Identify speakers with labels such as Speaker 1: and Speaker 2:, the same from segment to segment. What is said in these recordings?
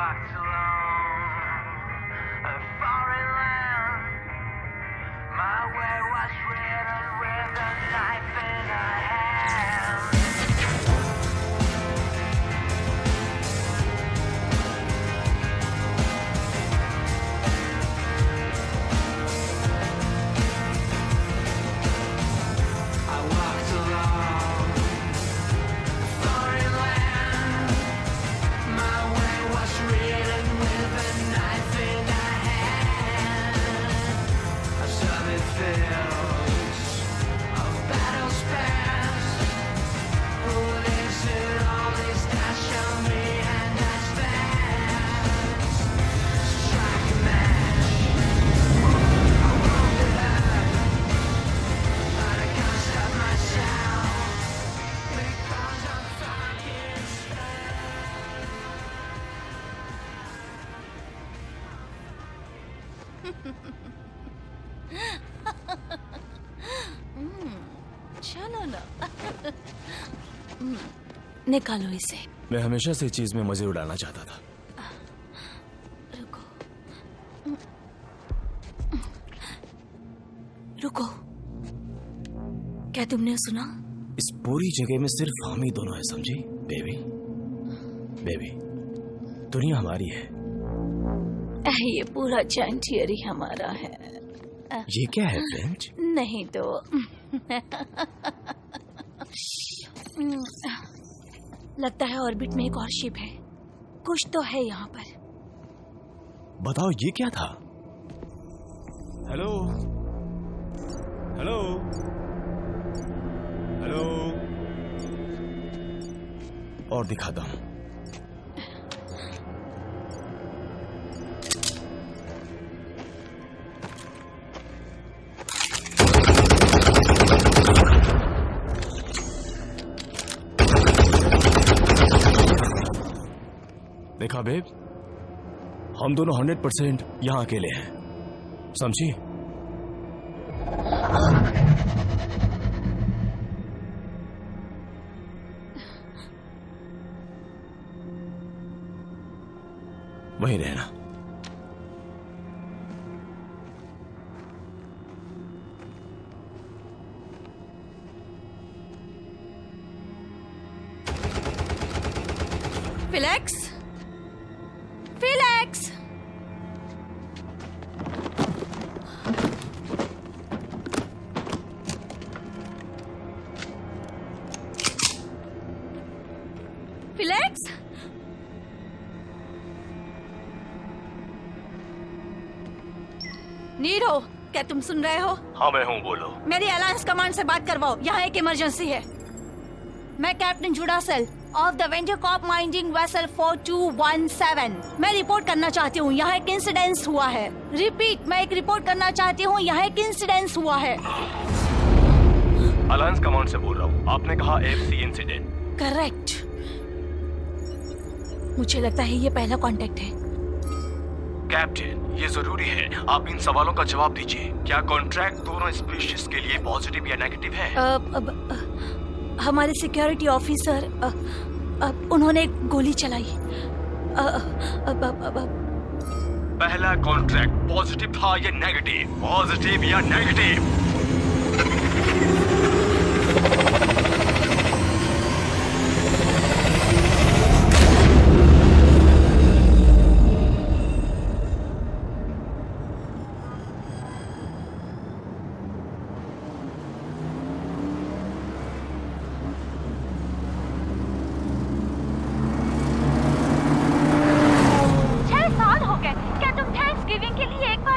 Speaker 1: walked along a foreign land. My way was written with a knife in a hand. I walked along a foreign land. My way was written with a knife in a hand. I saw the fields of battles past. Who lives in all this that show me and that's fast. Strike a match. I want it up, but I can't stop myself because I'm fucking
Speaker 2: चलो ना निकालो इसे।
Speaker 3: मैं हमेशा से चीज में मजे उड़ाना चाहता था।
Speaker 2: रुको रुको, क्या तुमने सुना?
Speaker 3: इस पूरी जगह में सिर्फ हम ही दोनों हैं, समझी बेबी? बेबी, दुनिया हमारी है।
Speaker 2: ये पूरा जैंटियर ही हमारा है।
Speaker 3: ये क्या है फ्रेंच?
Speaker 2: नहीं तो लगता है ऑर्बिट में एक और शिप है। कुछ तो है यहाँ पर।
Speaker 3: बताओ ये क्या था? हेलो हेलो हेलो, और दिखाता हूँ। देखा बेब, हम दोनों 100% यहाँ अकेले हैं, समझी? वहीं रहना।
Speaker 2: फिलेक्स, फिलेक्स, फिलेक्स, नीरो, क्या तुम सुन रहे हो?
Speaker 3: हाँ मैं हूँ, बोलो।
Speaker 2: मेरी अलायंस कमांड से बात करवाओ, यहाँ एक इमरजेंसी है। मैं कैप्टन जुडासेल of the venture corp mining vessel 4217। मैं रिपोर्ट करना चाहती हूँ, यहाँ एक इंसिडेंस हुआ है। रिपीट, मैं एक रिपोर्ट करना चाहती हूँ, यहाँ एक इंसिडेंस हुआ है।
Speaker 3: अलायंस कमांड से बोल रहा हूँ। आपने कहा एफसी इंसिडेंट।
Speaker 2: करेक्ट। मुझे लगता है ये पहला कांटेक्ट है।
Speaker 3: कैप्टन, ये जरूरी है, आप इन सवालों का जवाब दीजिए। क्या कॉन्ट्रैक्ट दोनों स्पीशीज के लिए पॉजिटिव या नेगेटिव है?
Speaker 2: हमारे सिक्योरिटी ऑफिसर उन्होंने गोली चलाई।
Speaker 3: पहला कॉन्ट्रैक्ट पॉजिटिव था या नेगेटिव? पॉजिटिव या नेगेटिव?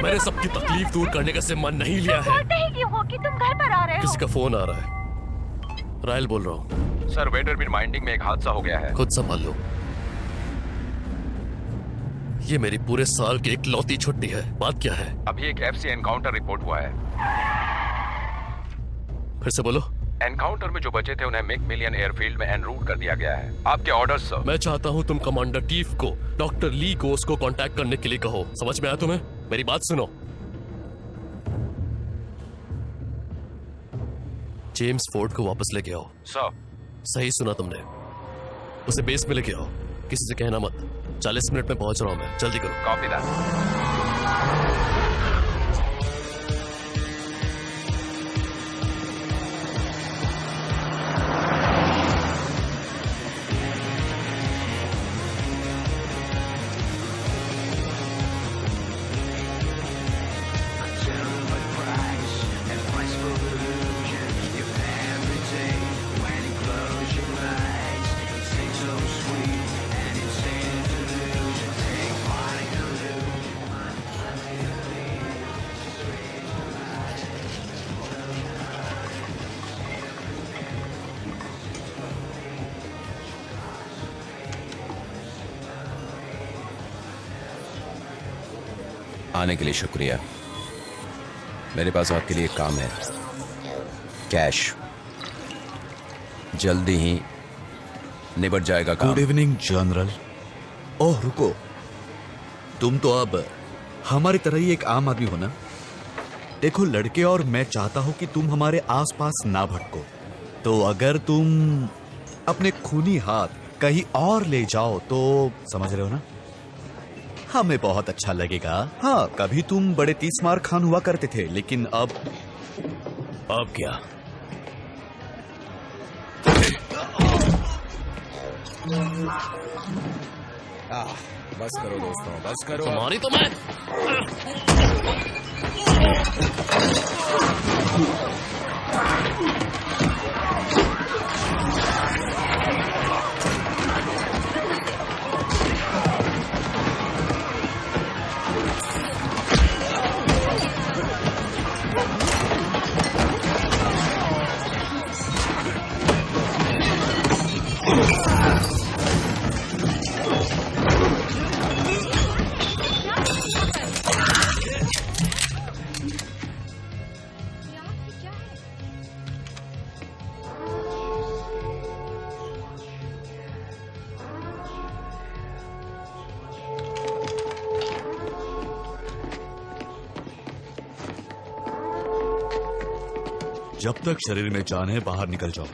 Speaker 4: मैंने सबकी तकलीफ दूर करने का जिम्मा नहीं लिया है।
Speaker 2: कि तुम घर पर आ रहे हो।
Speaker 4: किसी का फोन आ रहा है। रायल बोल रहा हूँ।
Speaker 5: सर, वेटरबिन माइनिंग में एक हादसा हो गया है।
Speaker 4: खुद संभाल लो। ये मेरी पूरे साल की इकलौती छुट्टी है। बात क्या है?
Speaker 5: अभी एक एफसी एनकाउंटर रिपोर्ट हुआ है।
Speaker 4: फिर से बोलो।
Speaker 5: एनकाउंटर में जो बचे थे उन्हें मैकमिलियन एयरफील्ड में एनरूट कर दिया गया है। आपके ऑर्डर्स सर।
Speaker 4: मैं चाहता हूँ तुम कमांडर टीफ को डॉक्टर ली गोस को कांटेक्ट करने के लिए कहो। समझ में आया तुम्हें? मेरी बात सुनो। जेम्स फोर्ड को वापस लेके आओ।
Speaker 5: सर।
Speaker 4: सही सुना तुमने। उसे बेस में लेके आओ। किसी से कहना मत। 40 मिनट में पहुंच रहा हूं मैं, जल्दी करो।
Speaker 5: Copy that.
Speaker 6: आने के लिए शुक्रिया। मेरे पास आपके लिए एक काम है, कैश। जल्दी ही निबट जाएगा काम।
Speaker 7: Good evening general. ओह रुको, तुम तो अब हमारी तरह ही एक आम आदमी हो ना। देखो लड़के, और मैं चाहता हूं कि तुम हमारे आसपास ना भटको। तो अगर तुम अपने खूनी हाथ कहीं और ले जाओ तो समझ रहे हो ना, हमें बहुत अच्छा लगेगा। हाँ, कभी तुम बड़े 30 मार खान हुआ करते थे, लेकिन अब
Speaker 4: क्या?
Speaker 6: बस करो दोस्तों, बस करो।
Speaker 4: तुम्हारी तो मैं
Speaker 7: जब तक शरीर में जान है बाहर निकल जाओ।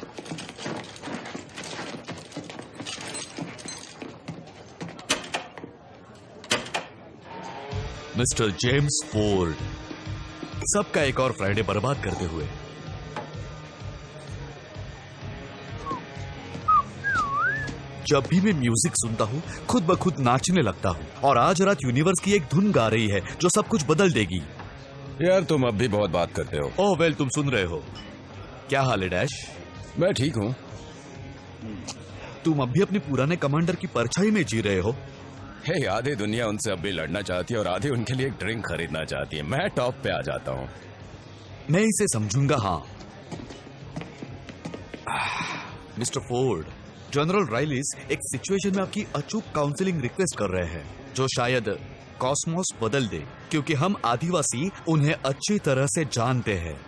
Speaker 7: मिस्टर जेम्स फोर्ड, सबका एक और फ्राइडे बर्बाद करते हुए। जब भी मैं म्यूजिक सुनता हूँ खुद ब खुद नाचने लगता हूँ, और आज रात यूनिवर्स की एक धुन गा रही है जो सब कुछ बदल देगी।
Speaker 6: यार तुम अब भी बहुत बात करते हो।
Speaker 7: ओह वेल, तुम सुन रहे हो। क्या हाल है डैश?
Speaker 6: मैं ठीक हूँ।
Speaker 7: तुम अब भी अपने पुराने कमांडर की परछाई में जी रहे हो।
Speaker 6: हे, आधी दुनिया उनसे अब भी लड़ना चाहती है और आधी उनके लिए एक ड्रिंक खरीदना चाहती है। मैं टॉप पे आ जाता हूँ।
Speaker 7: मैं इसे समझूंगा। हाँ मिस्टर फोर्ड, जनरल राइलिस एक सिचुएशन में आपकी अचूक काउंसलिंग रिक्वेस्ट कर रहे हैं जो शायद कॉस्मोस बदल दे, क्योंकि हम आदिवासी उन्हें अच्छी तरह से जानते हैं।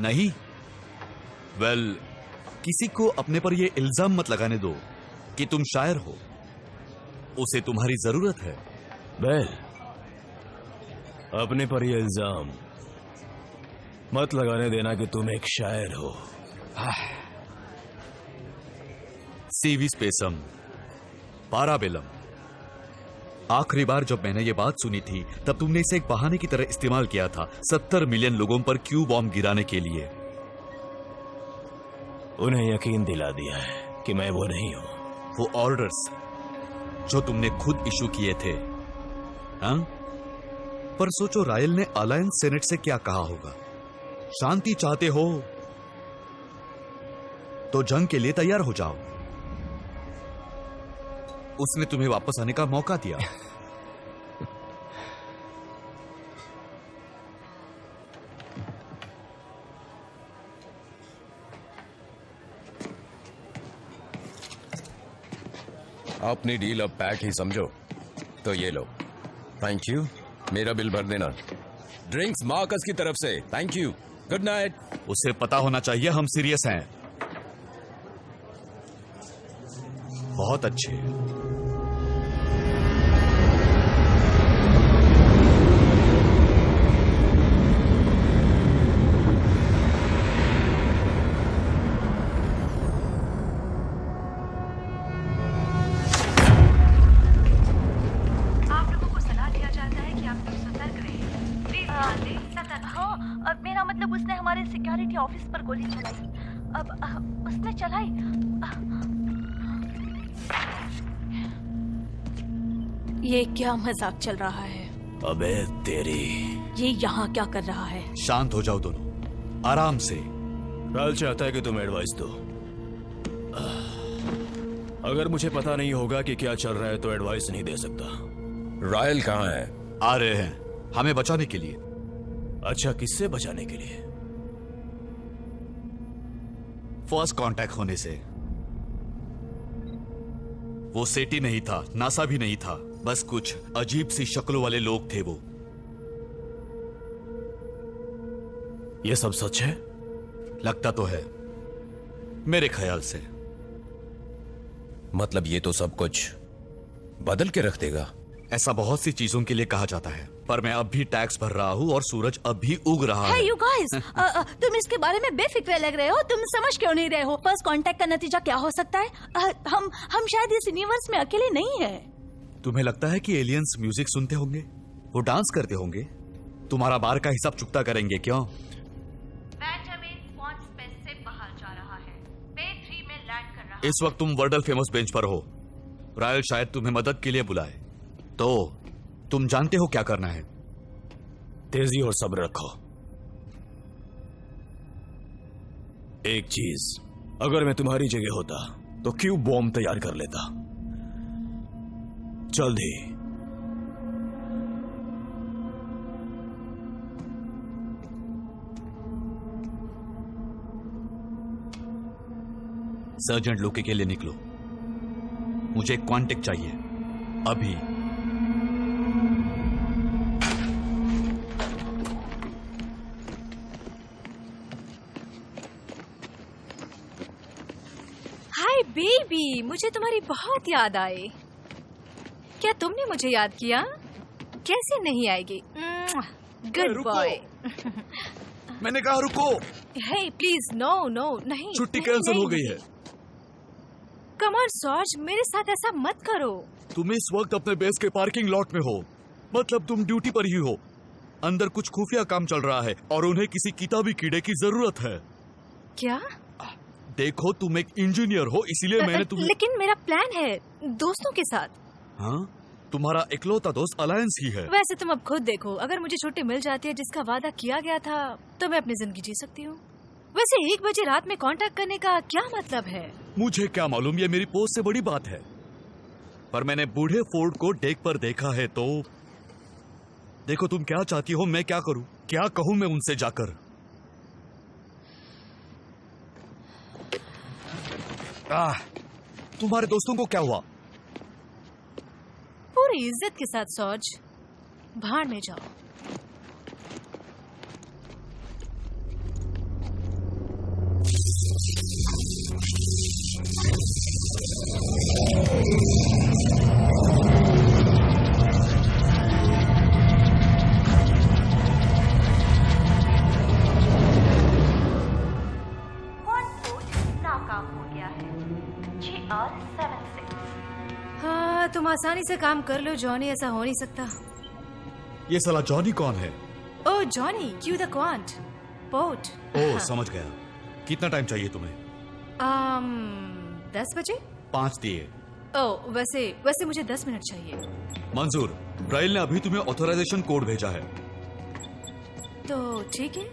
Speaker 7: नहीं? वेल, किसी को अपने पर यह इल्जाम मत लगाने दो कि तुम शायर हो। उसे तुम्हारी जरूरत है।
Speaker 8: वेल, अपने पर यह इल्जाम मत लगाने देना कि तुम एक शायर हो।
Speaker 7: सीवी स्पेसम, पाराबेलम। आखिरी बार जब मैंने ये बात सुनी थी तब तुमने इसे एक बहाने की तरह इस्तेमाल किया था 70 मिलियन लोगों पर क्यू बॉम्ब गिराने के लिए।
Speaker 8: उन्हें यकीन दिला दिया है कि मैं वो नहीं हूं।
Speaker 7: वो ऑर्डर्स जो तुमने खुद इशू किए थे, हाँ? पर सोचो, रायल ने अलायंस सेनेट से क्या कहा होगा। शांति चाहते हो तो जंग के लिए तैयार हो जाओ। उसने तुम्हें वापस आने का मौका दिया।
Speaker 6: अपनी डील अब पैक ही समझो। तो ये लो, थैंक यू। मेरा बिल भर देना। ड्रिंक्स मार्कस की तरफ से। Thank you. Good night.
Speaker 7: उसे पता होना चाहिए हम सीरियस हैं। बहुत अच्छे।
Speaker 2: के ऑफिस पर गोली चलाई। अब उसने चलाई। ये क्या मजाक चल रहा है?
Speaker 8: अबे तेरी।
Speaker 2: ये यहाँ क्या कर रहा है?
Speaker 7: शांत हो जाओ दोनों, आराम से।
Speaker 8: राहुल चाहता है कि तुम एडवाइस दो। अगर मुझे पता नहीं होगा कि क्या चल रहा है तो एडवाइस नहीं दे सकता।
Speaker 6: रायल कहाँ है?
Speaker 7: आ रहे हैं हमें बचाने के लिए।
Speaker 8: अच्छा, किससे बचाने के लिए?
Speaker 7: फर्स्ट कांटेक्ट होने से। वो सेटी नहीं था, नासा भी नहीं था, बस कुछ अजीब सी शक्लों वाले लोग थे वो।
Speaker 8: ये सब सच है?
Speaker 7: लगता तो है, मेरे ख्याल से।
Speaker 6: मतलब ये तो सब कुछ बदल के रख देगा।
Speaker 7: ऐसा बहुत सी चीजों के लिए कहा जाता है, पर मैं अब भी टैक्स भर रहा हूँ और सूरज अब भी उग रहा है।
Speaker 2: Hey you guys, तुम इसके बारे में बेफिक्र लग रहे हो। तुम समझ क्यों नहीं रहे हो? फर्स्ट कांटेक्ट का नतीजा क्या हो सकता है? हम शायद इस यूनिवर्स में अकेले नहीं हैं।
Speaker 7: तुम्हें लगता है कि एलियंस म्यूजिक सुनते होंगे, वो डांस करते होंगे, तुम्हारा बार का हिसाब चुकता करेंगे क्यों? इस वक्त तुम वर्ल्ड फेमस बेंच पर हो। रायल शायद तुम्हें मदद के लिए बुलाए, तो तुम जानते हो क्या करना है।
Speaker 8: तेजी और सब्र रखो। एक चीज, अगर मैं तुम्हारी जगह होता तो क्यों बॉम्ब तैयार कर लेता जल्द ही।
Speaker 7: सर्जेंट लुके के लिए निकलो, मुझे क्वांटिक चाहिए अभी।
Speaker 9: हाय बेबी, मुझे तुम्हारी बहुत याद आई। क्या तुमने मुझे याद किया? कैसे नहीं आएगी? Good boy.
Speaker 7: मैंने कहा रुको।
Speaker 9: हे प्लीज, नो नो, नहीं।
Speaker 7: छुट्टी
Speaker 9: नहीं,
Speaker 7: कैंसिल
Speaker 9: नहीं,
Speaker 7: हो गई
Speaker 9: नहीं।
Speaker 7: है।
Speaker 9: कम ऑन सॉर्ज, मेरे साथ ऐसा मत करो।
Speaker 7: तुम इस वक्त अपने बेस के पार्किंग लॉट में हो, मतलब तुम ड्यूटी पर ही हो। अंदर कुछ खुफिया काम चल रहा है और उन्हें किसी किताबी कीड़े की जरूरत है।
Speaker 9: क्या?
Speaker 7: देखो, तुम एक इंजीनियर हो, इसीलिए मैंने तुम्हें।
Speaker 9: लेकिन मेरा प्लान है दोस्तों के साथ।
Speaker 7: हाँ, तुम्हारा इकलौता दोस्त अलायंस ही है।
Speaker 9: वैसे तुम अब खुद देखो, अगर मुझे छुट्टी मिल जाती है जिसका वादा किया गया था, तो मैं अपनी जिंदगी जी सकती हूँ। वैसे 1 बजे रात में कांटेक्ट करने का क्या मतलब है?
Speaker 7: मुझे क्या मालूम, ये मेरी पोस्ट से बड़ी बात है, पर मैंने बूढ़े फोर्ड को डेक पर देखा है। तो देखो, तुम क्या चाहती हो, मैं क्या करूं, क्या कहूं मैं उनसे जाकर? तुम्हारे दोस्तों को क्या हुआ?
Speaker 9: पूरी इज्जत के साथ सॉर्ज, भाड़ में जाओ। हाँ, तुम आसानी से काम कर लो जॉनी, ऐसा हो नहीं सकता।
Speaker 7: ये साला जॉनी कौन है?
Speaker 9: Oh Johnny, Q the quant port.
Speaker 7: Oh, समझ गया। कितना टाइम चाहिए तुम्हें?
Speaker 9: 10 बजे।
Speaker 7: 5 दिए।
Speaker 9: ओह, वैसे मुझे 10 मिनट चाहिए।
Speaker 7: मंजूर। राइल ने अभी तुम्हें ऑथराइजेशन कोड भेजा है।
Speaker 9: तो ठीक है।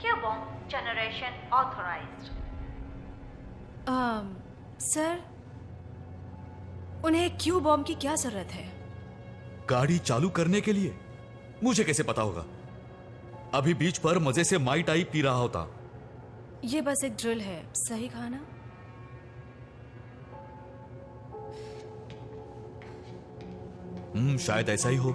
Speaker 2: क्यूबॉम्ब जनरेशन ऑथराइज्ड।
Speaker 9: सर, उन्हें क्यू बॉम्ब की क्या जरूरत है?
Speaker 7: गाड़ी चालू करने के लिए? मुझे कैसे पता होगा? अभी बीच पर मजे से माई टाई पी रहा होता।
Speaker 9: ये बस एक ड्रिल है, सही कहा ना?
Speaker 7: शायद ऐसा ही हो।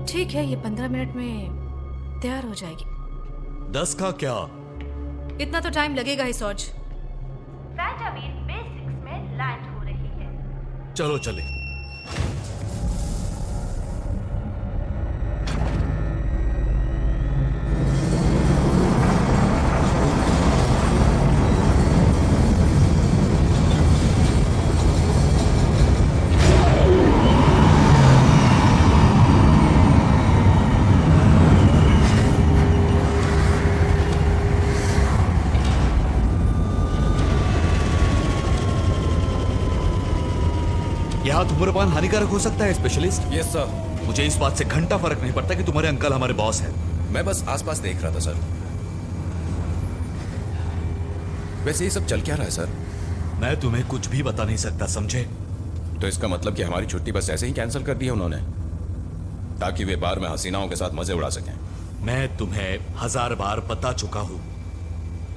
Speaker 9: ठीक है, ये 15 मिनट में तैयार हो जाएगी।
Speaker 7: 10 का क्या?
Speaker 9: इतना तो टाइम लगेगा ही सॉर्ज।
Speaker 2: बेसिक्स में लैंड हो रही है।
Speaker 7: चलो चले। क्या धूम्रपान हानिकारक हो सकता है स्पेशलिस्ट?
Speaker 6: Yes sir.
Speaker 7: मुझे इस बात से घंटा फर्क नहीं पड़ता कि तुम्हारे अंकल हमारे बॉस हैं।
Speaker 6: मैं बस आसपास देख रहा था सर। वैसे ये सब चल क्या रहा है सर?
Speaker 7: मैं तुम्हें कुछ भी बता नहीं सकता, समझे?
Speaker 6: तो इसका मतलब कि हमारी छुट्टी बस ऐसे ही कैंसिल कर दी है उन्होंने, ताकि वे बार में हसीनाओं के साथ मजे उड़ा सकें।
Speaker 7: मैं तुम्हें 1000 बार बता चुका हूँ,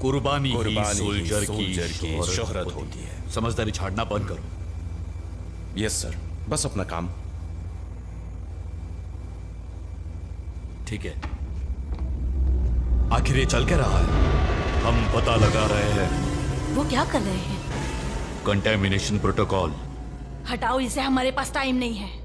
Speaker 7: कुर्बानी ही सोल्जर की शोहरत होती है। समझदारी छाड़ना बंद करो।
Speaker 6: यस सर, बस अपना काम।
Speaker 7: ठीक है, आखिर ये चल क्या रहा है? हम पता लगा रहे हैं।
Speaker 2: वो क्या कर रहे हैं?
Speaker 7: Contamination protocol.
Speaker 2: हटाओ इसे, हमारे पास टाइम नहीं है।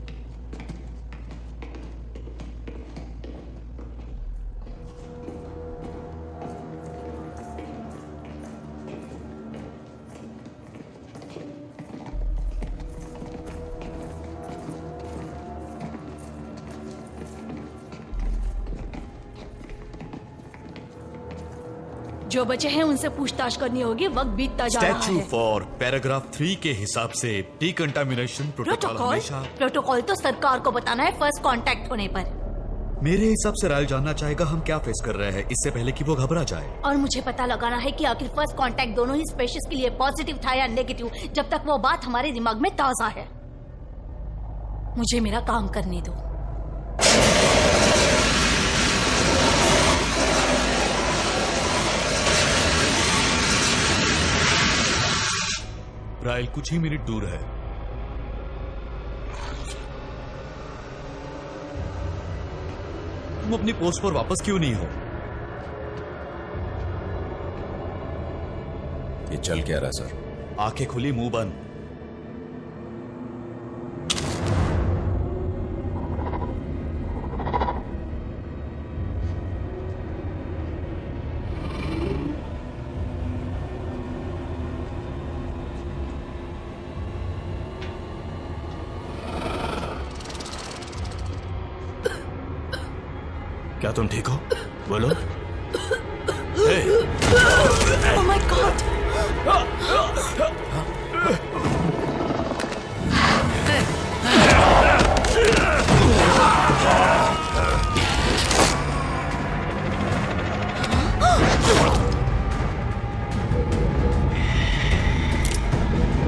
Speaker 2: जो बचे हैं उनसे पूछताछ करनी होगी, वक्त बीतता जा रहा
Speaker 7: स्टैच्यू
Speaker 2: है।
Speaker 7: फॉर पैराग्राफ 3 के हिसाब से डिकंटामिनेशन प्रोटोकॉल हमेशा।
Speaker 2: प्रोटोकॉल तो सरकार को बताना है फर्स्ट कांटेक्ट होने पर।
Speaker 7: मेरे हिसाब से रायल जानना चाहेगा हम क्या फेस कर रहे हैं, इससे पहले कि वो घबरा जाए।
Speaker 2: और मुझे पता लगाना है कि आखिर फर्स्ट कांटेक्ट दोनों ही स्पेशीज के लिए पॉजिटिव था या नेगेटिव, जब तक वो बात हमारे दिमाग में ताजा है। मुझे मेरा काम करने दो।
Speaker 7: रायल कुछ ही मिनट दूर है। तुम अपनी पोस्ट पर वापस क्यों नहीं हो?
Speaker 6: ये चल क्या रहा सर?
Speaker 7: आंखें खुली मुंह बंद।
Speaker 8: क्या तुम ठीक हो? बोलो।
Speaker 2: Oh my God!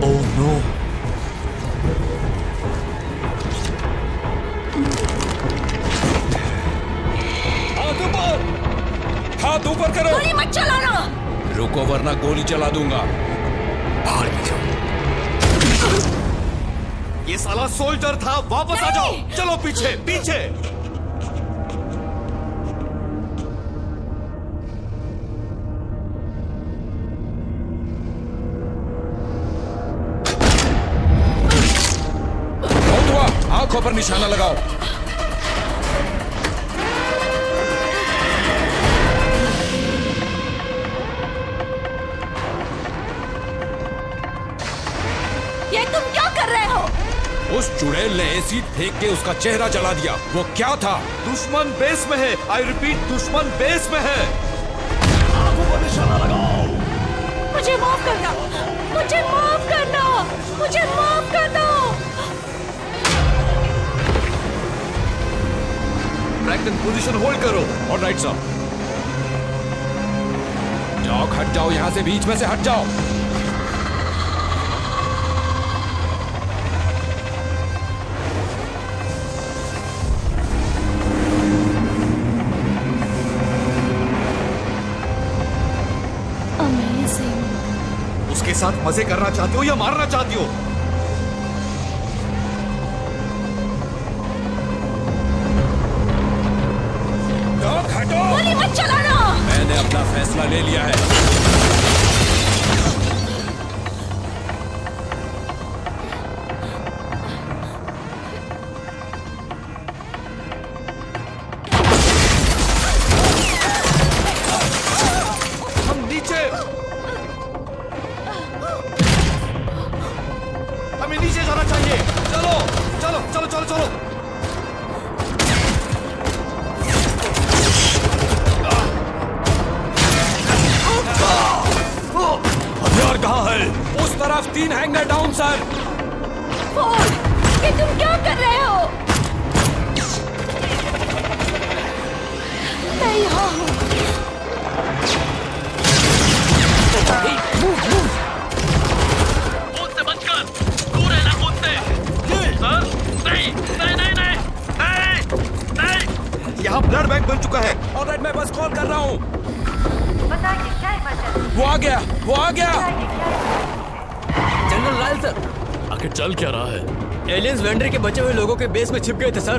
Speaker 7: Oh no!
Speaker 6: हाथ ऊपर करो।
Speaker 2: गोली मत चलाना।
Speaker 6: रुको वरना गोली चला दूंगा।
Speaker 7: बाहर की जाओ। ये साला सोल्जर था, वापस आ जाओ। चलो पीछे पीछे।
Speaker 6: बहुत हुआ, आंखों पर निशाना लगाओ।
Speaker 2: ये तुम क्या कर रहे हो?
Speaker 6: उस चुड़ैल ने एसिड फेंक के उसका चेहरा जला दिया। वो क्या था?
Speaker 7: दुश्मन बेस में है। आई रिपीट, दुश्मन बेस में है। आंखों पर निशाना लगाओ।
Speaker 2: मुझे माफ करना, मुझे माफ करना, मुझे माफ कर दो।
Speaker 7: ब्रैक्टन पोजीशन होल्ड करो।
Speaker 6: Alright sir. जाओ, हट जाओ यहां से, बीच में से हट जाओ।
Speaker 7: उसके साथ मजे करना चाहती हो या मारना चाहती हो?
Speaker 2: गोली मत चलाना।
Speaker 6: मैंने अपना फैसला ले लिया है।
Speaker 7: हम नीचे, हमें नीचे जाना चाहिए। चलो चलो चलो चलो चलो। हथियार कहाँ है?
Speaker 6: उस तरफ 3 हैंगर डाउन सर।
Speaker 2: 4
Speaker 7: यहाँ ब्लड बैंक बन चुका है।
Speaker 8: ऑलराइट, मैं बस कॉल कर रहा हूँ।
Speaker 10: बताइए क्या इमरजेंसी?
Speaker 8: वो आ गया, वो आ गया।
Speaker 11: जनरल लाल सर,
Speaker 4: आखिर चल क्या रहा है?
Speaker 11: एलियंस वेंडर के बचे हुए लोगों के बेस में छिप गए थे सर।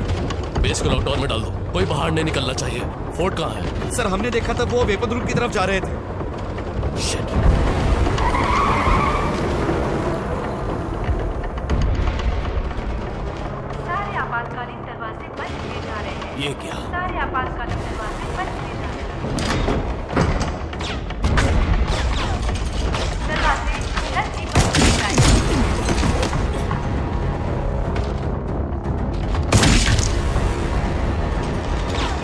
Speaker 4: बेस को लॉकडाउन में डाल दो, कोई बाहर नहीं निकलना चाहिए। फोर्ट कहाँ है?
Speaker 7: सर हमने देखा था वो वेपन रूम की तरफ जा रहे थे।
Speaker 4: Shit.
Speaker 10: सारे आपातकालीन दरवाजे बंद किए जा रहे हैं।
Speaker 8: ये क्या?
Speaker 10: सारे आपातकालीन दरवाजे बंद किए जा रहे हैं। दरवाजे जल्द ही बंद किए जाएंगे।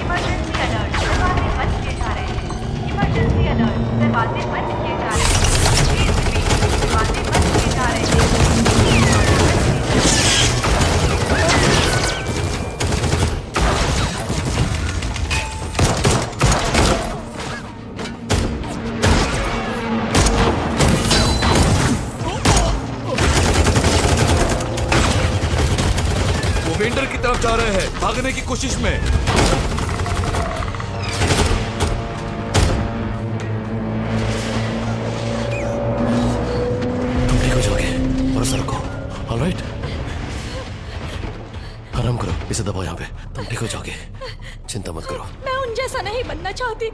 Speaker 10: इमरजेंसी अलर्ट, दरवाजे बंद किए जा रहे हैं। इमरजेंसी अलर्ट, दरवाजे बंद किए जा रहे हैं। दरवाजे बंद किए जा रहे हैं।
Speaker 7: वो वेंडर की तरफ जा रहे हैं, भागने की कोशिश में।
Speaker 4: तुम ठीक हो जाओगे, भरोसा रखो। ऑलराइट, आराम करो, इसे दबाओ यहाँ पे। तुम ठीक हो जाओगे, चिंता मत करो।
Speaker 2: मैं उन जैसा नहीं बनना चाहती।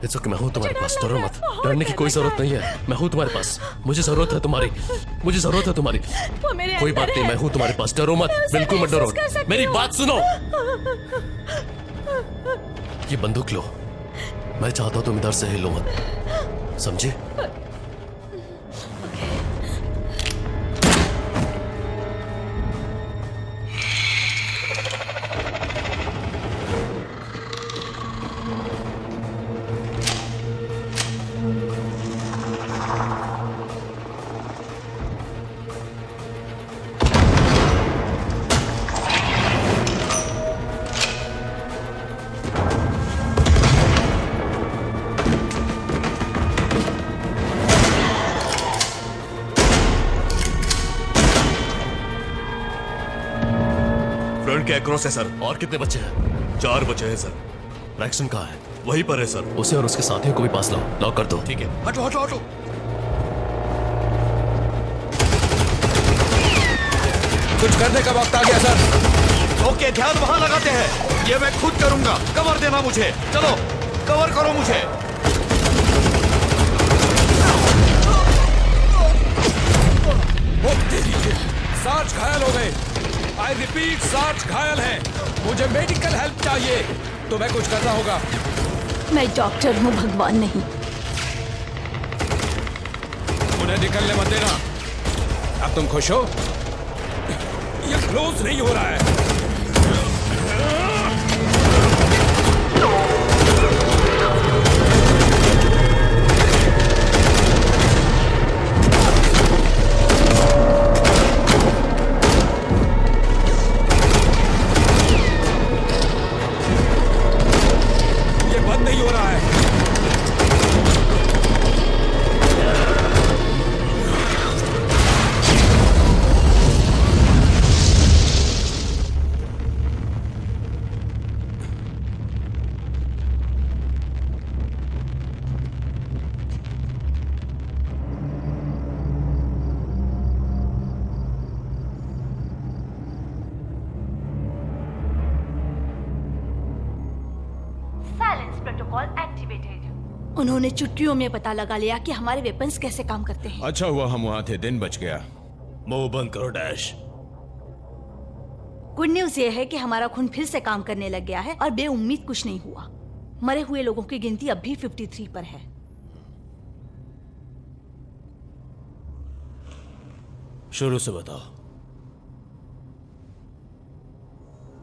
Speaker 4: इट्स ओके, मैं हूँ तुम्हारे
Speaker 2: मुझे
Speaker 4: पास,
Speaker 2: डर
Speaker 4: डरो
Speaker 2: लग
Speaker 4: मत।
Speaker 2: रहा है,
Speaker 4: डरने की
Speaker 2: बहुत
Speaker 4: कोई
Speaker 2: डर
Speaker 4: जरूरत
Speaker 2: लग
Speaker 4: नहीं है, मैं हूँ तुम्हारे पास। मुझे जरूरत है तुम्हारी, मुझे जरूरत है तुम्हारी।
Speaker 2: वो मेरे
Speaker 4: कोई
Speaker 2: अंदर
Speaker 4: बात नहीं,
Speaker 2: है।
Speaker 4: मैं हूँ तुम्हारे पास, डरो मत,
Speaker 2: मैं उसे
Speaker 4: बिल्कुल मत डरो।
Speaker 2: महसूस कर सकती
Speaker 4: मेरी
Speaker 2: हूँ।
Speaker 4: बात सुनो, ये बंदूक लो। मैं चाहता हूँ तुम इधर से हिलो मत, समझे?
Speaker 7: फ्रंट के अक्रॉस है सर।
Speaker 4: और कितने बच्चे हैं?
Speaker 7: 4 बचे हैं सर।
Speaker 4: ब्रैक्सन कहाँ है?
Speaker 7: वहीं पर है सर।
Speaker 4: उसे और उसके साथियों को भी पास लाओ, लॉक कर दो।
Speaker 7: ठीक है, हटो हटो हटो।
Speaker 8: कुछ करने का वक्त आ गया सर।
Speaker 7: ओके, ध्यान वहां लगाते हैं। ये मैं खुद करूंगा, कवर देना मुझे। चलो, कवर करो मुझे।
Speaker 8: ओ तेरी, सार्ज घायल हो गए। आई रिपीट, सार्ज घायल है। मुझे मेडिकल हेल्प चाहिए। तुम्हें कुछ करना होगा।
Speaker 2: मैं डॉक्टर हूँ, भगवान नहीं।
Speaker 8: उन्हें निकलने मत देना। अब तुम खुश हो? ये क्लोज नहीं हो रहा है। ये बंद नहीं हो रहा है।
Speaker 10: Silence protocol activated.
Speaker 2: उन्होंने चुटकियों में पता लगा लिया कि हमारे वेपन्स कैसे काम करते हैं।
Speaker 8: अच्छा हुआ हम वहां थे, दिन बच गया।
Speaker 7: मुंह बंद करो डैश।
Speaker 2: गुड न्यूज ये है कि हमारा खून फिर से काम करने लग गया है और बेउम्मीद कुछ नहीं हुआ। मरे हुए लोगों की गिनती अब भी 53 पर है।
Speaker 7: शुरू से बताओ।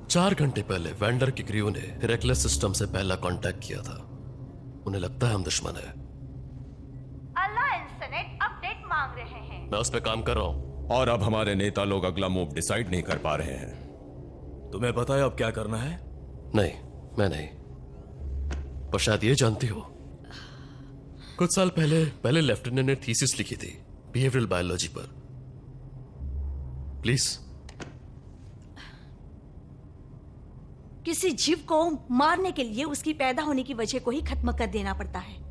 Speaker 4: 4 घंटे पहले वेंडर की क्रू ने हेरेक्लेस सिस्टम से पहला कांटेक्ट किया था। उन्हें लगता है हम दुश्मन है।
Speaker 10: अलायंस सेनेट अपडेट मांग रहे हैं।
Speaker 4: मैं उस पर काम कर रहा हूँ।
Speaker 8: और अब हमारे नेता लोग अगला मूव डिसाइड नहीं कर पा रहे हैं।
Speaker 7: तुम्हें पता है अब क्या करना है?
Speaker 4: नहीं, मैं नहीं, पर शायद ये जानती हो। कुछ साल पहले लेफ्टिनेंट ने थीसिस लिखी थी बिहेवियरल बायोलॉजी पर। प्लीज।
Speaker 2: किसी जीव को मारने के लिए उसकी पैदा होने की वजह को ही खत्म कर देना पड़ता है।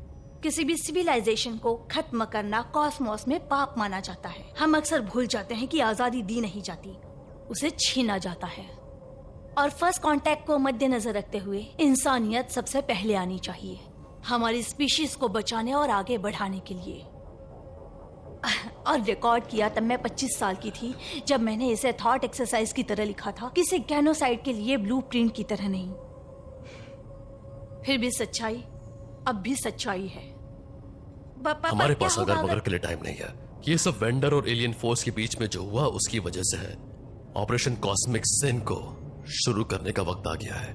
Speaker 2: किसी भी सिविलाइजेशन को खत्म करना कॉस्मोस में पाप माना जाता है। हम अक्सर भूल जाते हैं कि आजादी दी नहीं जाती, उसे छीना जाता है। और फर्स्ट कांटेक्ट को मद्देनजर रखते हुए इंसानियत सबसे पहले आनी चाहिए, हमारी स्पीशीज को बचाने और आगे बढ़ाने के लिए। और रिकॉर्ड किया तब मैं 25 साल की थी, जब मैंने इसे थॉट एक्सरसाइज की तरह लिखा था, किसी गैनोसाइड के लिए ब्लूप्रिंट की तरह नहीं। फिर भी सच्चाई अब भी सच्चाई है।
Speaker 4: हमारे पास अगर मगर के लिए टाइम नहीं है। ये सब वेंडर और एलियन फोर्स के बीच में जो हुआ उसकी वजह से है। ऑपरेशन कॉस्मिक सिन को शुरू करने का वक्त आ गया है।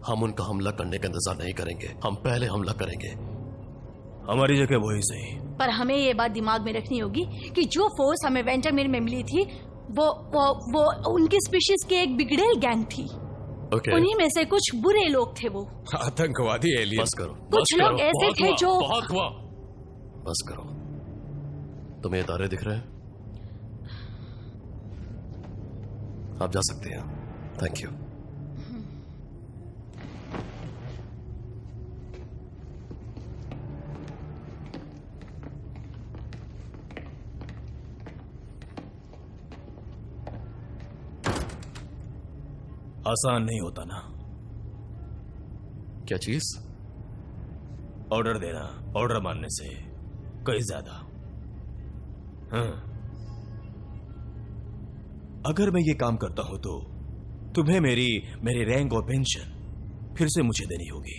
Speaker 4: हम उनका हमला करने का इंतजार नहीं करेंगे, हम पहले हमला करेंगे।
Speaker 11: हमारी जगह वही सही।
Speaker 2: पर हमें ये बात दिमाग में रखनी होगी कि जो फोर्स हमें वेंटरमेर में मिली थी वो उनकी स्पीशीज की एक बिगड़ेल गैंग थी।
Speaker 4: Okay.
Speaker 2: उन्हीं में से कुछ बुरे लोग थे वो।
Speaker 6: आतंकवादी एलियन।
Speaker 4: बस करो।
Speaker 2: कुछ लोग ऐसे थे जो
Speaker 4: बहुत हुआ। बस करो। तुम्हें तारे दिख रहे हैं? आप जा सकते हैं। Thank you.
Speaker 11: आसान नहीं होता ना
Speaker 4: क्या चीज?
Speaker 11: ऑर्डर देना ऑर्डर मानने से कहीं ज्यादा। हाँ। अगर मैं ये काम करता हूं तो तुम्हें मेरी रैंक और पेंशन फिर से मुझे देनी होगी।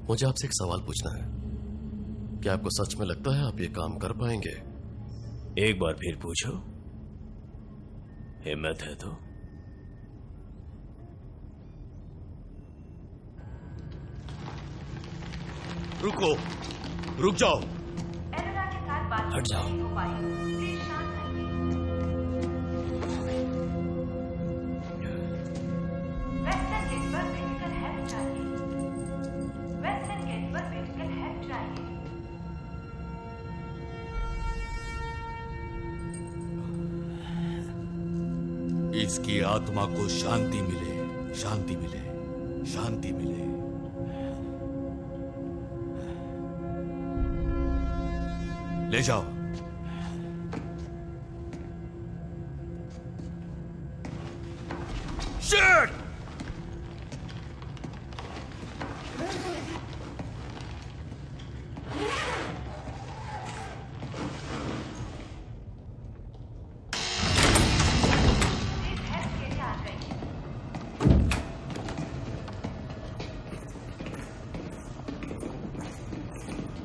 Speaker 4: मुझे आपसे एक सवाल पूछना है। क्या आपको सच में लगता है आप ये काम कर पाएंगे?
Speaker 11: एक बार फिर पूछो, हिम्मत है तो।
Speaker 7: रुको, रुक जाओ।
Speaker 10: एलोरा के साथ बातचीत
Speaker 11: हट जाओ।
Speaker 10: नहीं हो पाई। प्लीज शांत रहिए। वेस्टर्न गेट पर मेडिकल हेल्प चाहिए। वेस्टर्न गेट पर मेडिकल हेल्प चाहिए।
Speaker 7: इसकी आत्मा को शांति मिले, शांति मिले, शांति मिले। ले जाओ। शिट!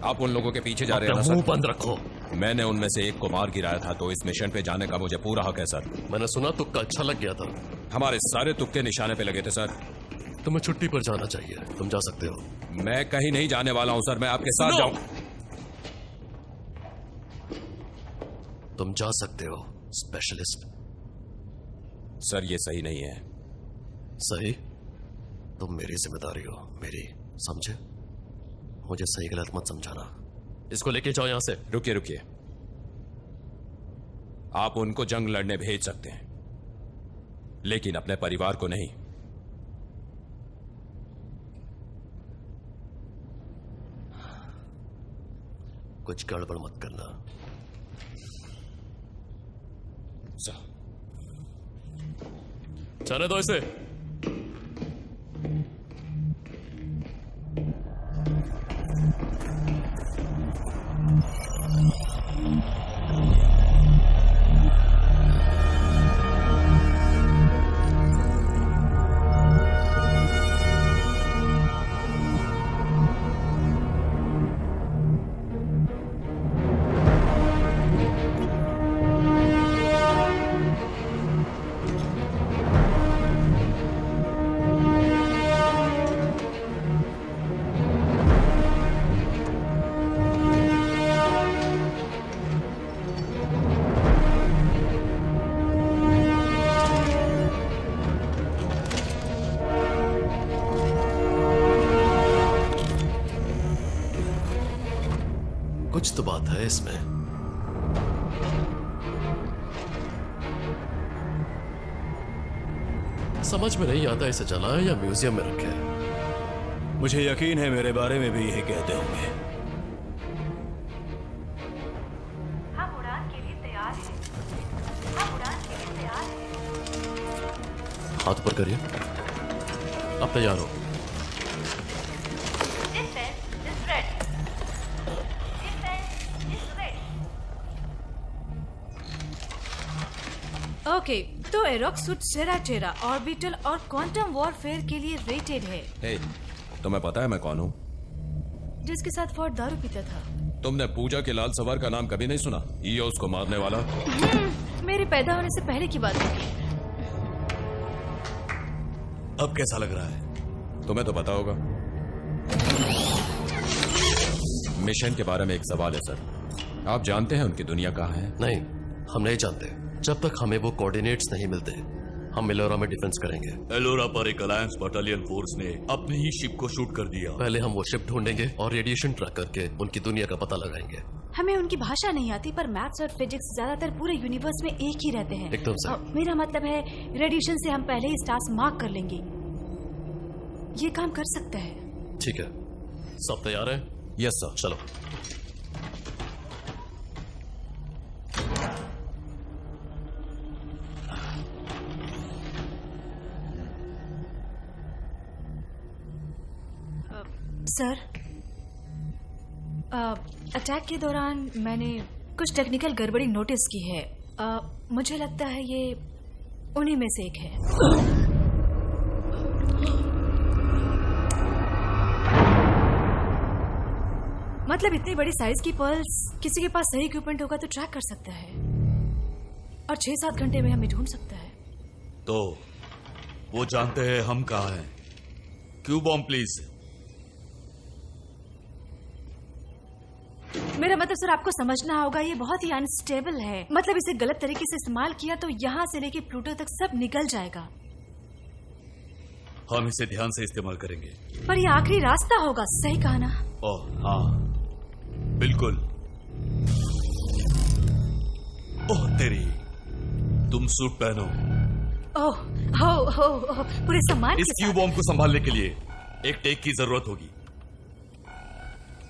Speaker 6: आप उन लोगों के पीछे जा रहे हैं ना
Speaker 4: अपना मुंह
Speaker 6: सर?
Speaker 4: बंद रखो।
Speaker 6: मैंने उनमें से एक को मार गिराया था, तो इस मिशन पे जाने का मुझे पूरा हक है सर।
Speaker 4: मैंने सुना तुक्का अच्छा लग गया था।
Speaker 6: हमारे सारे तुक्के निशाने पे लगे थे सर।
Speaker 4: तुम्हें छुट्टी पर जाना चाहिए, तुम जा सकते हो।
Speaker 6: मैं कहीं नहीं जाने वाला हूं सर, मैं आपके साथ
Speaker 4: सुनो!
Speaker 6: जाऊं।
Speaker 4: तुम जा सकते हो स्पेशलिस्ट।
Speaker 6: सर ये सही नहीं है।
Speaker 4: सही? तुम मेरी जिम्मेदारी हो, मेरी, समझे? मुझे सही गलत मत समझाना। इसको लेके जाओ यहां से।
Speaker 6: रुकिए रुकिए, आप उनको जंग लड़ने भेज सकते हैं, लेकिन अपने परिवार को नहीं।
Speaker 4: कुछ गड़बड़ मत करना।
Speaker 6: सर
Speaker 4: जाने दो इसे। कुछ तो बात है इसमें। ऐसा समझ में नहीं आता इसे जलाए या म्यूजियम में रखे।
Speaker 11: मुझे यकीन है मेरे बारे में भी यही कहते होंगे।
Speaker 10: हम उड़ान के लिए तैयार हैं। हम उड़ान के लिए तैयार हैं।
Speaker 4: हाथ ऊपर करिए। अब तैयार हो।
Speaker 10: Defense is ready. Defense is ready.
Speaker 9: Okay, तो एरोक सूट सेराटेरा, ऑर्बिटल और क्वांटम वॉरफेयर के लिए रेटेड है।
Speaker 6: हे, तुम्हें पता है मैं कौन हूँ?
Speaker 9: जिसके साथ फोर्ड दारू पीता था।
Speaker 6: तुमने पूजा के लाल सवार का नाम कभी नहीं सुना? ईओस को मारने वाला।
Speaker 9: मेरे पैदा होने से पहले की बात है।
Speaker 6: अब कैसा लग रहा है? तुम्हें तो पता होगा। मिशन के बारे में एक सवाल है सर। आप जानते हैं उनकी दुनिया कहाँ है?
Speaker 4: नहीं, हम नहीं जानते। जब तक हमें वो कोऑर्डिनेट्स नहीं मिलते हम एलोरा में डिफेंस करेंगे।
Speaker 7: एलोरा पर एक अलायंस बटालियन फोर्स ने अपनी ही शिप को शूट कर दिया।
Speaker 4: पहले हम वो शिप ढूंढेंगे और रेडिएशन ट्रैक करके उनकी दुनिया का पता लगाएंगे।
Speaker 9: हमें उनकी भाषा नहीं आती, पर मैथ्स और फिजिक्स ज्यादातर पूरे यूनिवर्स में एक ही रहते हैं।
Speaker 4: एकदम सही।
Speaker 9: मेरा मतलब है रेडिएशन से हम पहले ही स्टार्स मार्क कर लेंगे। ये काम कर सकता है।
Speaker 4: ठीक है, सब तैयार है?
Speaker 6: Yes sir.
Speaker 4: चलो।
Speaker 9: सर, अटैक के दौरान मैंने कुछ टेक्निकल गड़बड़ी नोटिस की है। मुझे लगता है ये उन्हीं में से एक है। मतलब इतनी बड़ी साइज की पर्ल्स किसी के पास सही इक्विपमेंट होगा तो ट्रैक कर सकता है और 6-7 घंटे में हमें ढूंढ सकता है।
Speaker 7: तो वो जानते हैं हम कहाँ हैं। Q bomb please.
Speaker 9: मेरा मतलब सर, आपको समझना होगा ये बहुत ही अनस्टेबल है। मतलब इसे गलत तरीके से इस्तेमाल किया तो यहाँ से लेके प्लूटो तक सब निकल जाएगा।
Speaker 7: हम इसे ध्यान से इस्तेमाल करेंगे।
Speaker 9: पर ये आखिरी रास्ता होगा, सही कहा ना?
Speaker 7: ओह हाँ, बिल्कुल। ओह तेरी, तुम सूट पहनो।
Speaker 9: ओह हो पूरे सम्मान
Speaker 7: इस
Speaker 9: के
Speaker 7: क्यू
Speaker 9: साथ।
Speaker 7: बॉम्ब को संभालने के लिए एक टेक की जरूरत होगी,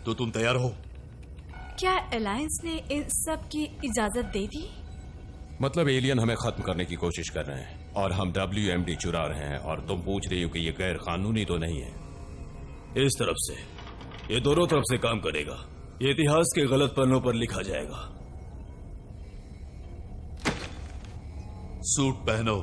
Speaker 7: तो तुम तैयार हो?
Speaker 9: क्या अलायंस ने इन सब की इजाजत दे दी?
Speaker 6: मतलब एलियन हमें खत्म करने की कोशिश कर रहे हैं और हम WMD चुरा रहे हैं, और तुम पूछ रही हो कि ये गैर कानूनी तो नहीं है?
Speaker 11: इस तरफ से, ये दोनों तरफ से काम करेगा। ये इतिहास के गलत पन्नों पर लिखा जाएगा।
Speaker 7: सूट पहनो।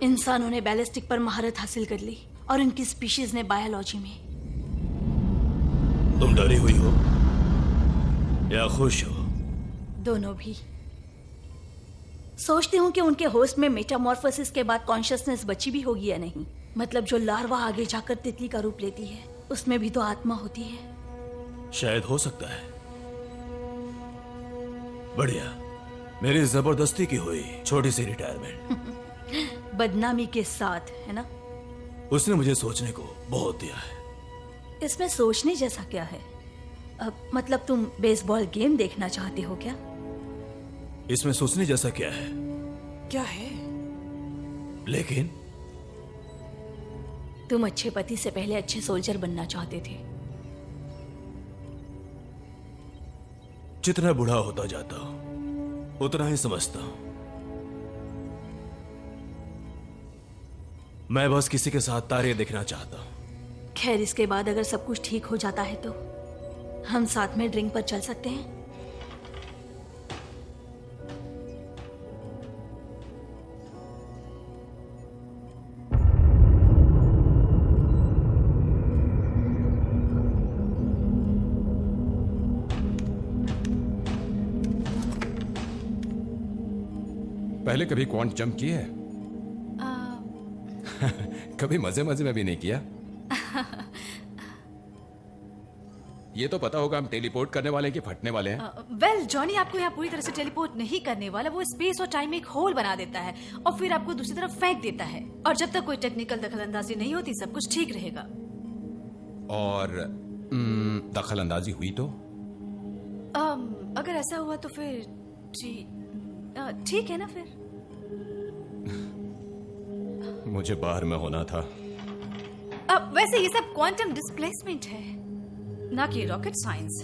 Speaker 2: इंसानों ने बैलिस्टिक पर महारत हासिल कर ली और उनकी स्पीशीज ने बायोलॉजी में।
Speaker 11: तुम डरी हुई हो या खुश हो?
Speaker 2: दोनों भी। सोचती हूँ कि उनके होस्ट में मेटामॉर्फोसिस के बाद कॉन्शियसनेस बची भी होगी या नहीं। मतलब जो लार्वा आगे जाकर तितली का रूप लेती है, उसमें भी तो आत्मा होती है।
Speaker 11: शायद हो सकता है। बढ़िया, मेरी जबरदस्ती की हुई छोटी सी रिटायरमेंट
Speaker 2: बदनामी के साथ, है ना?
Speaker 11: उसने मुझे सोचने को बहुत दिया है।
Speaker 2: इसमें सोचने जैसा क्या है? मतलब तुम बेसबॉल गेम देखना चाहते हो क्या?
Speaker 11: इसमें सोचने जैसा क्या है?
Speaker 2: क्या है?
Speaker 11: लेकिन
Speaker 2: तुम अच्छे पति से पहले अच्छे सोल्जर बनना चाहते थे।
Speaker 11: जितना बूढ़ा होता जाता हूं उतना ही समझता हूं। मैं बस किसी के साथ तारे देखना चाहता हूं।
Speaker 2: खैर, इसके बाद अगर सब कुछ ठीक हो जाता है तो हम साथ में ड्रिंक पर चल सकते हैं।
Speaker 6: पहले कभी क्वांट जंप किए है? कभी मजे मजे में भी नहीं किया? ये तो पता होगा हम टेलीपोर्ट करने वाले हैं कि फटने वाले हैं।
Speaker 9: वेल जॉनी आपको यहाँ पूरी तरह से टेलीपोर्ट नहीं करने वाला, वो स्पेस और टाइम में एक होल बना देता है और फिर आपको दूसरी तरफ फेंक देता है, और जब तक कोई टेक्निकल दखलंदाजी नहीं होती सब कुछ ठीक रहेगा।
Speaker 6: और दखल अंदाजी हुई तो?
Speaker 9: अगर ऐसा हुआ तो फिर ठीक है ना फिर।
Speaker 6: मुझे बाहर में होना था।
Speaker 9: अब वैसे ये सब क्वांटम डिस्प्लेसमेंट है, ना कि रॉकेट साइंस।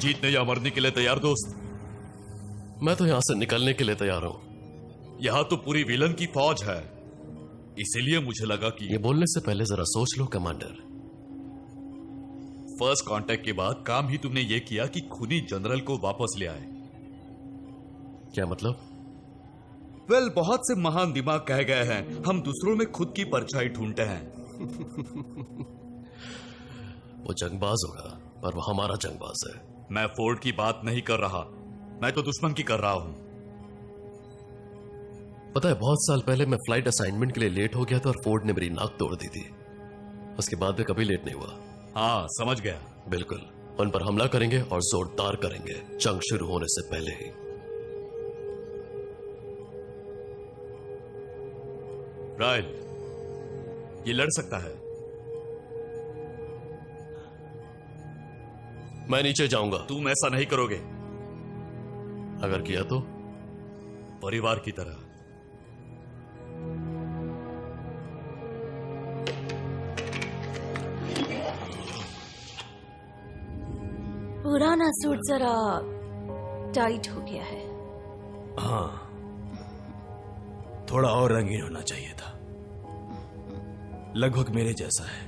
Speaker 4: जीतने या मरने के लिए तैयार दोस्त? मैं तो यहां से निकलने के लिए तैयार हूं।
Speaker 7: यहाँ तो पूरी विलन की फौज है, इसीलिए मुझे लगा कि
Speaker 4: ये बोलने से पहले जरा सोच लो कमांडर।
Speaker 7: फर्स्ट कांटेक्ट के बाद काम ही तुमने ये किया कि खूनी जनरल को वापस ले आए।
Speaker 4: क्या मतलब?
Speaker 7: वेल, बहुत से महान दिमाग कह गए हैं हम दूसरों में खुद की परछाई ढूंढते हैं।
Speaker 4: वो जंगबाज होगा, पर वो हमारा जंगबाज है।
Speaker 7: मैं फोर्ड की बात नहीं कर रहा, मैं तो दुश्मन की कर रहा हूं।
Speaker 4: पता है, बहुत साल पहले मैं फ्लाइट असाइनमेंट के लिए लेट हो गया था और फोर्ड ने मेरी नाक तोड़ दी थी। उसके बाद भी कभी लेट नहीं हुआ।
Speaker 7: हाँ, समझ गया।
Speaker 4: बिल्कुल, उन पर हमला करेंगे और जोरदार करेंगे, जंग शुरू होने से पहले ही।
Speaker 7: रायल, ये लड़ सकता है।
Speaker 4: मैं नीचे जाऊंगा।
Speaker 7: तुम ऐसा नहीं करोगे।
Speaker 4: अगर किया तो?
Speaker 7: परिवार की तरह।
Speaker 9: पुराना सूट जरा टाइट हो गया है।
Speaker 11: हाँ, थोड़ा और रंगीन होना चाहिए था। लगभग मेरे जैसा है।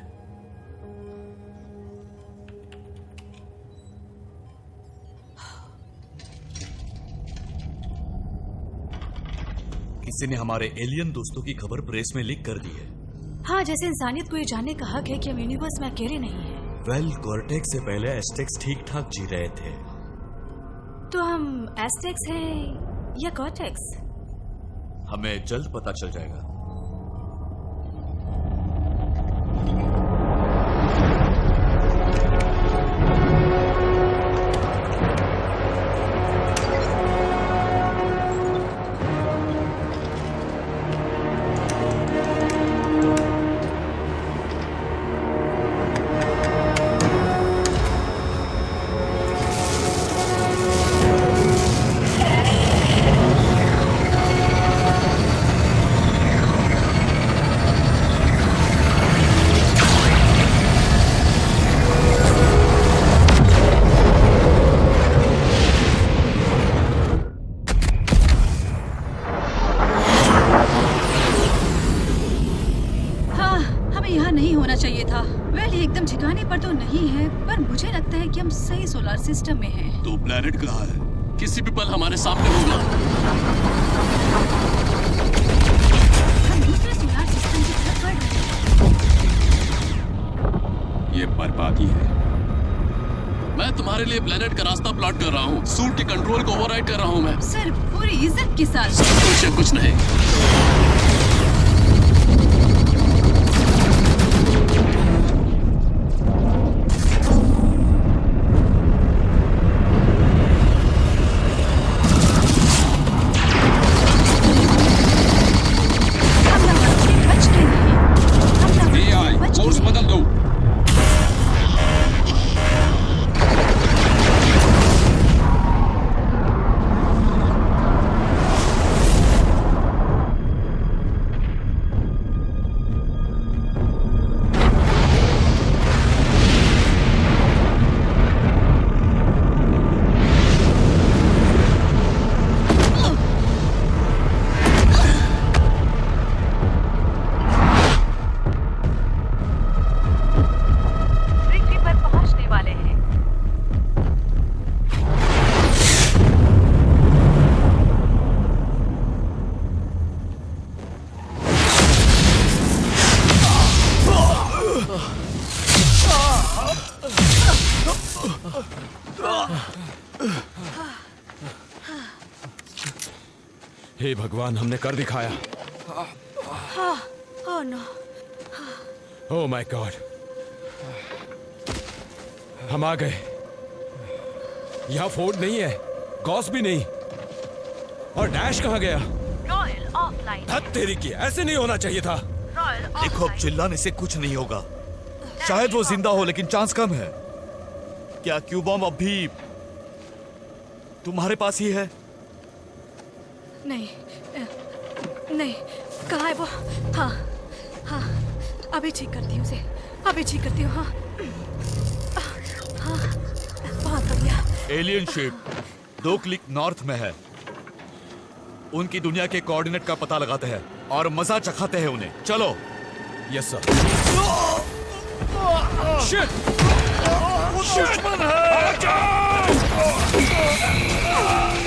Speaker 7: किसी ने हमारे एलियन दोस्तों की खबर प्रेस में लीक कर दी है।
Speaker 9: हाँ, जैसे इंसानियत को ये जानने का हक है कि हम यूनिवर्स में अकेले नहीं हैं।
Speaker 7: वेल, कॉर्टेक्स से पहले एस्टेक्स ठीक ठाक जी रहे थे।
Speaker 9: तो हम एस्टेक्स हैं या कॉर्टेक्स?
Speaker 7: हमें जल्द पता चल जाएगा।
Speaker 2: सिस्टम में है।
Speaker 4: तो प्लैनेट कहाँ है? किसी भी पल हमारे सामने होगा।
Speaker 2: हम दूसरे सोलर सिस्टम की तरफ बढ़ रहे हैं।
Speaker 6: ये बर्बादी है।
Speaker 4: मैं तुम्हारे लिए प्लैनेट का रास्ता प्लॉट कर रहा हूँ। सूट के कंट्रोल को ओवरराइड कर रहा हूँ मैं।
Speaker 2: सर, पूरी इज्जत के साथ।
Speaker 4: कुछ नहीं।
Speaker 6: हे भगवान, हमने कर दिखाया।
Speaker 9: Oh no.
Speaker 6: Oh my God, हम आ गए। यहाँ फोर्ड नहीं है, गॉस भी नहीं, और डैश कहाँ गया?
Speaker 10: Royal offline.
Speaker 6: धत तेरी की, ऐसे नहीं होना चाहिए था।
Speaker 10: रॉयल
Speaker 7: देखो, अब चिल्लाने से कुछ नहीं होगा। शायद वो जिंदा हो, लेकिन चांस कम है। क्या क्यू बॉम्ब अब भी तुम्हारे पास ही है?
Speaker 9: नहीं, नहीं, कहाँ है वो? हाँ, हाँ, अभी ठीक करती हूँ उसे, अभी ठीक करती हूँ। हाँ, हाँ, बहुत बढ़िया।
Speaker 7: एलियन शिप 2 क्लिक नॉर्थ में है। उनकी दुनिया के कोऑर्डिनेट का पता लगाते हैं और मजा चखाते हैं उन्हें। चलो।
Speaker 6: Yes sir. शिट!
Speaker 7: दुश्मन है।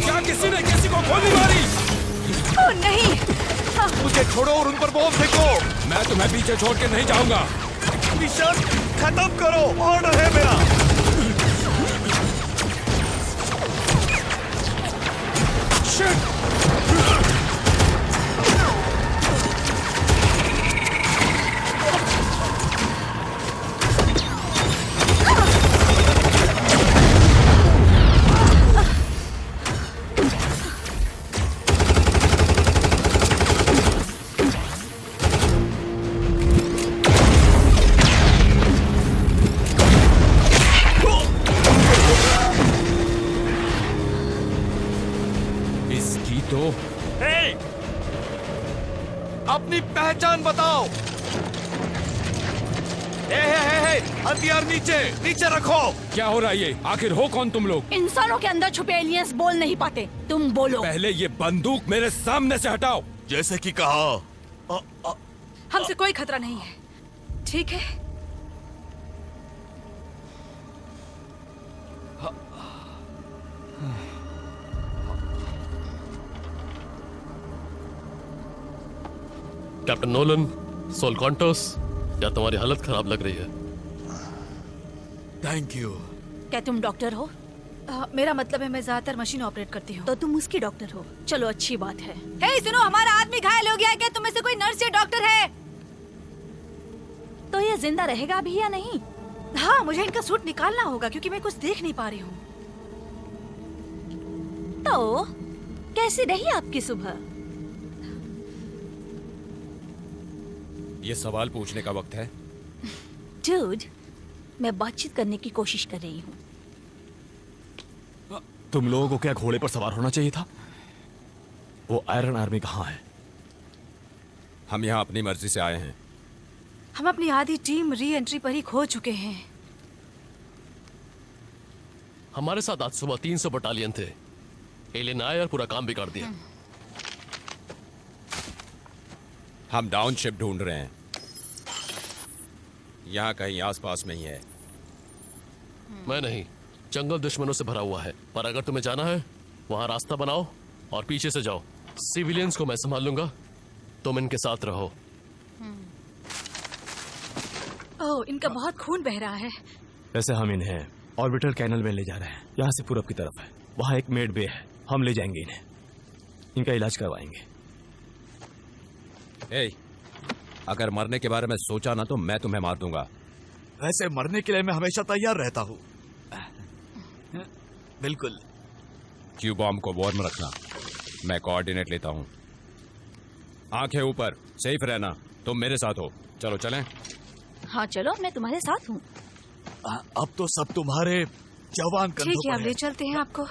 Speaker 6: क्या किसी ने किसी को गोली मारी?
Speaker 9: ओह नहीं!
Speaker 7: मुझे छोड़ो और उन पर बॉम्ब फेंको।
Speaker 6: मैं तुम्हें पीछे छोड़ के नहीं जाऊंगा।
Speaker 7: मिशन खत्म करो, ऑर्डर है मेरा।
Speaker 6: शिट! इसकी तो
Speaker 7: अपनी पहचान बताओ। हे, हथियार नीचे नीचे रखो।
Speaker 6: क्या हो रहा है ये? आखिर हो कौन तुम लोग?
Speaker 2: इंसानों के अंदर छुपे एलियंस बोल नहीं पाते, तुम बोलो।
Speaker 6: पहले ये बंदूक मेरे सामने से हटाओ।
Speaker 7: जैसे कि कहा,
Speaker 9: हमसे कोई खतरा नहीं है, ठीक है?
Speaker 4: कैप्टन नोलन, सोल कॉन्टोस, क्या तुम्हारी हालत खराब लग रही है?
Speaker 7: Thank you.
Speaker 2: क्या तुम डॉक्टर हो?
Speaker 9: मेरा मतलब है, मैं ज्यादातर मशीन ऑपरेट करती हूँ।
Speaker 2: तो तुम उसकी डॉक्टर हो। चलो, अच्छी बात है।
Speaker 9: हे सुनो, हमारा आदमी घायल हो गया है। क्या तुम में से कोई नर्स या डॉक्टर है?
Speaker 2: तो ये जिंदा रहेगा भी या नहीं?
Speaker 9: हाँ, मुझे इनका सूट निकालना होगा क्योंकि मैं कुछ देख नहीं पा रही हूँ।
Speaker 2: तो कैसी रही आपकी सुबह?
Speaker 6: ये सवाल पूछने का वक्त है?
Speaker 2: डूड, मैं बातचीत करने की कोशिश कर रही हूँ।
Speaker 11: तुम लोगों को क्या घोड़े पर सवार होना चाहिए था? वो आयरन आर्मी कहाँ है?
Speaker 6: हम यहाँ अपनी मर्जी से आए हैं।
Speaker 9: हम अपनी आधी टीम री एंट्री पर ही खो चुके हैं।
Speaker 4: हमारे साथ आज सुबह 300 बटालियन थे। एलियन आए और पूरा काम बिगाड़ दिया।
Speaker 6: हम डाउन शिप ढूंढ रहे हैं, यहाँ कहीं आसपास में ही है।
Speaker 4: मैं नहीं, जंगल दुश्मनों से भरा हुआ है। पर अगर तुम्हें जाना है, वहां रास्ता बनाओ और पीछे से जाओ। सिविलियंस को मैं संभाल लूंगा, तुम इनके साथ रहो।
Speaker 9: ओह, इनका बहुत खून बह रहा है।
Speaker 11: वैसे हम इन्हें ऑर्बिटल कैनल में ले जा रहे हैं। यहाँ से पूरब की तरफ है, वहाँ एक मेड बे है। हम ले जाएंगे इन्हें, इनका इलाज करवाएंगे।
Speaker 6: ए, अगर मरने के बारे में सोचा ना तो मैं तुम्हें मार दूंगा।
Speaker 7: वैसे मरने के लिए मैं हमेशा तैयार रहता हूँ। बिल्कुल।
Speaker 6: क्यू बॉम्ब को वार्म रखना, मैं कोऑर्डिनेट लेता हूँ। आंखें ऊपर, सेफ रहना। तुम मेरे साथ हो, चलो चलें।
Speaker 2: हाँ चलो, मैं तुम्हारे साथ हूँ।
Speaker 7: अब तो सब तुम्हारे जवान कंधों
Speaker 9: ठीक है,
Speaker 7: पर
Speaker 9: अब ले चलते हैं आपको।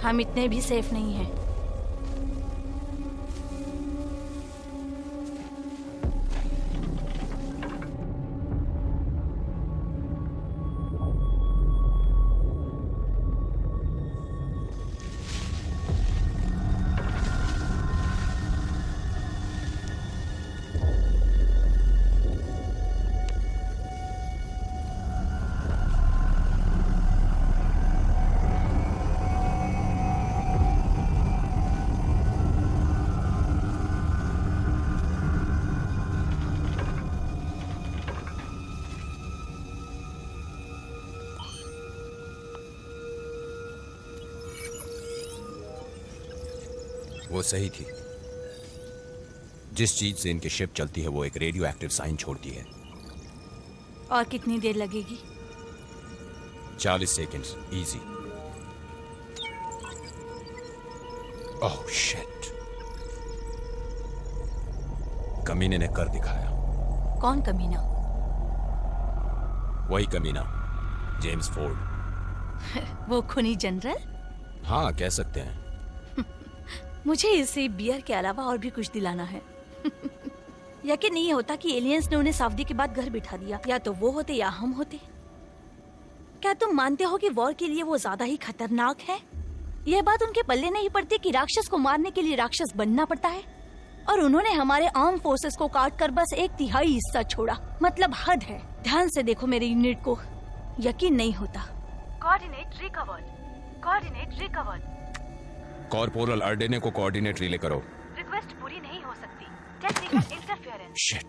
Speaker 2: हम इतने भी सेफ नहीं हैं।
Speaker 6: वो सही थी। जिस चीज से इनकी शिप चलती है वो एक रेडियो एक्टिव साइन छोड़ती है।
Speaker 2: और कितनी देर लगेगी?
Speaker 6: 40 सेकंड्स, इजी। ओह शिट, कमीने ने कर दिखाया।
Speaker 2: कौन कमीना?
Speaker 6: वही कमीना, जेम्स फोर्ड।
Speaker 2: वो खूनी जनरल?
Speaker 6: हाँ, कह सकते हैं।
Speaker 2: मुझे इसे बियर के अलावा और भी कुछ दिलाना है। यकीन नहीं होता कि एलियंस ने उन्हें सावधी के बाद घर बिठा दिया। या तो वो होते या हम होते। क्या तुम मानते हो कि वॉर के लिए वो ज्यादा ही खतरनाक है? यह बात उनके पल्ले नहीं पड़ती कि राक्षस को मारने के लिए राक्षस बनना पड़ता है, और उन्होंने हमारे आर्म फोर्सेस को काट कर बस 1/3 हिस्सा छोड़ा। मतलब हद है। ध्यान से देखो मेरे यूनिट को, यकीन नहीं होता।
Speaker 10: Coordinate recovered. Coordinate recovered.
Speaker 6: Corporal अर्डेने को कोऑर्डिनेट रिले करो।
Speaker 10: रिक्वेस्ट पूरी नहीं हो सकती। Technical interference.
Speaker 6: शिट,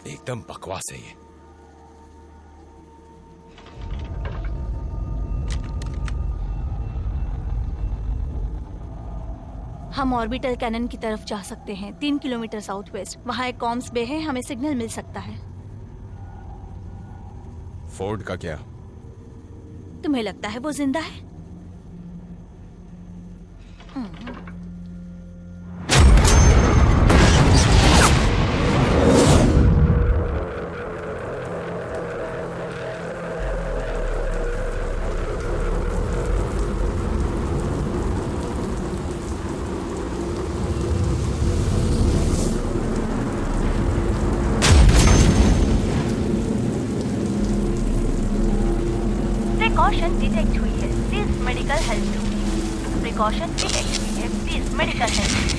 Speaker 6: एकदम बकवास है ये।
Speaker 2: हम ऑर्बिटल कैनन की तरफ जा सकते हैं, 3 किलोमीटर साउथ वेस्ट। वहाँ एक कॉम्स बे है, हमें सिग्नल मिल सकता है।
Speaker 6: फोर्ड का क्या?
Speaker 2: तुम्हें लगता है वो जिंदा है?
Speaker 10: प्रिकॉशन डिटेक्ट हुई है। Please medical help to. Precaution detect हुई है। Please medical help.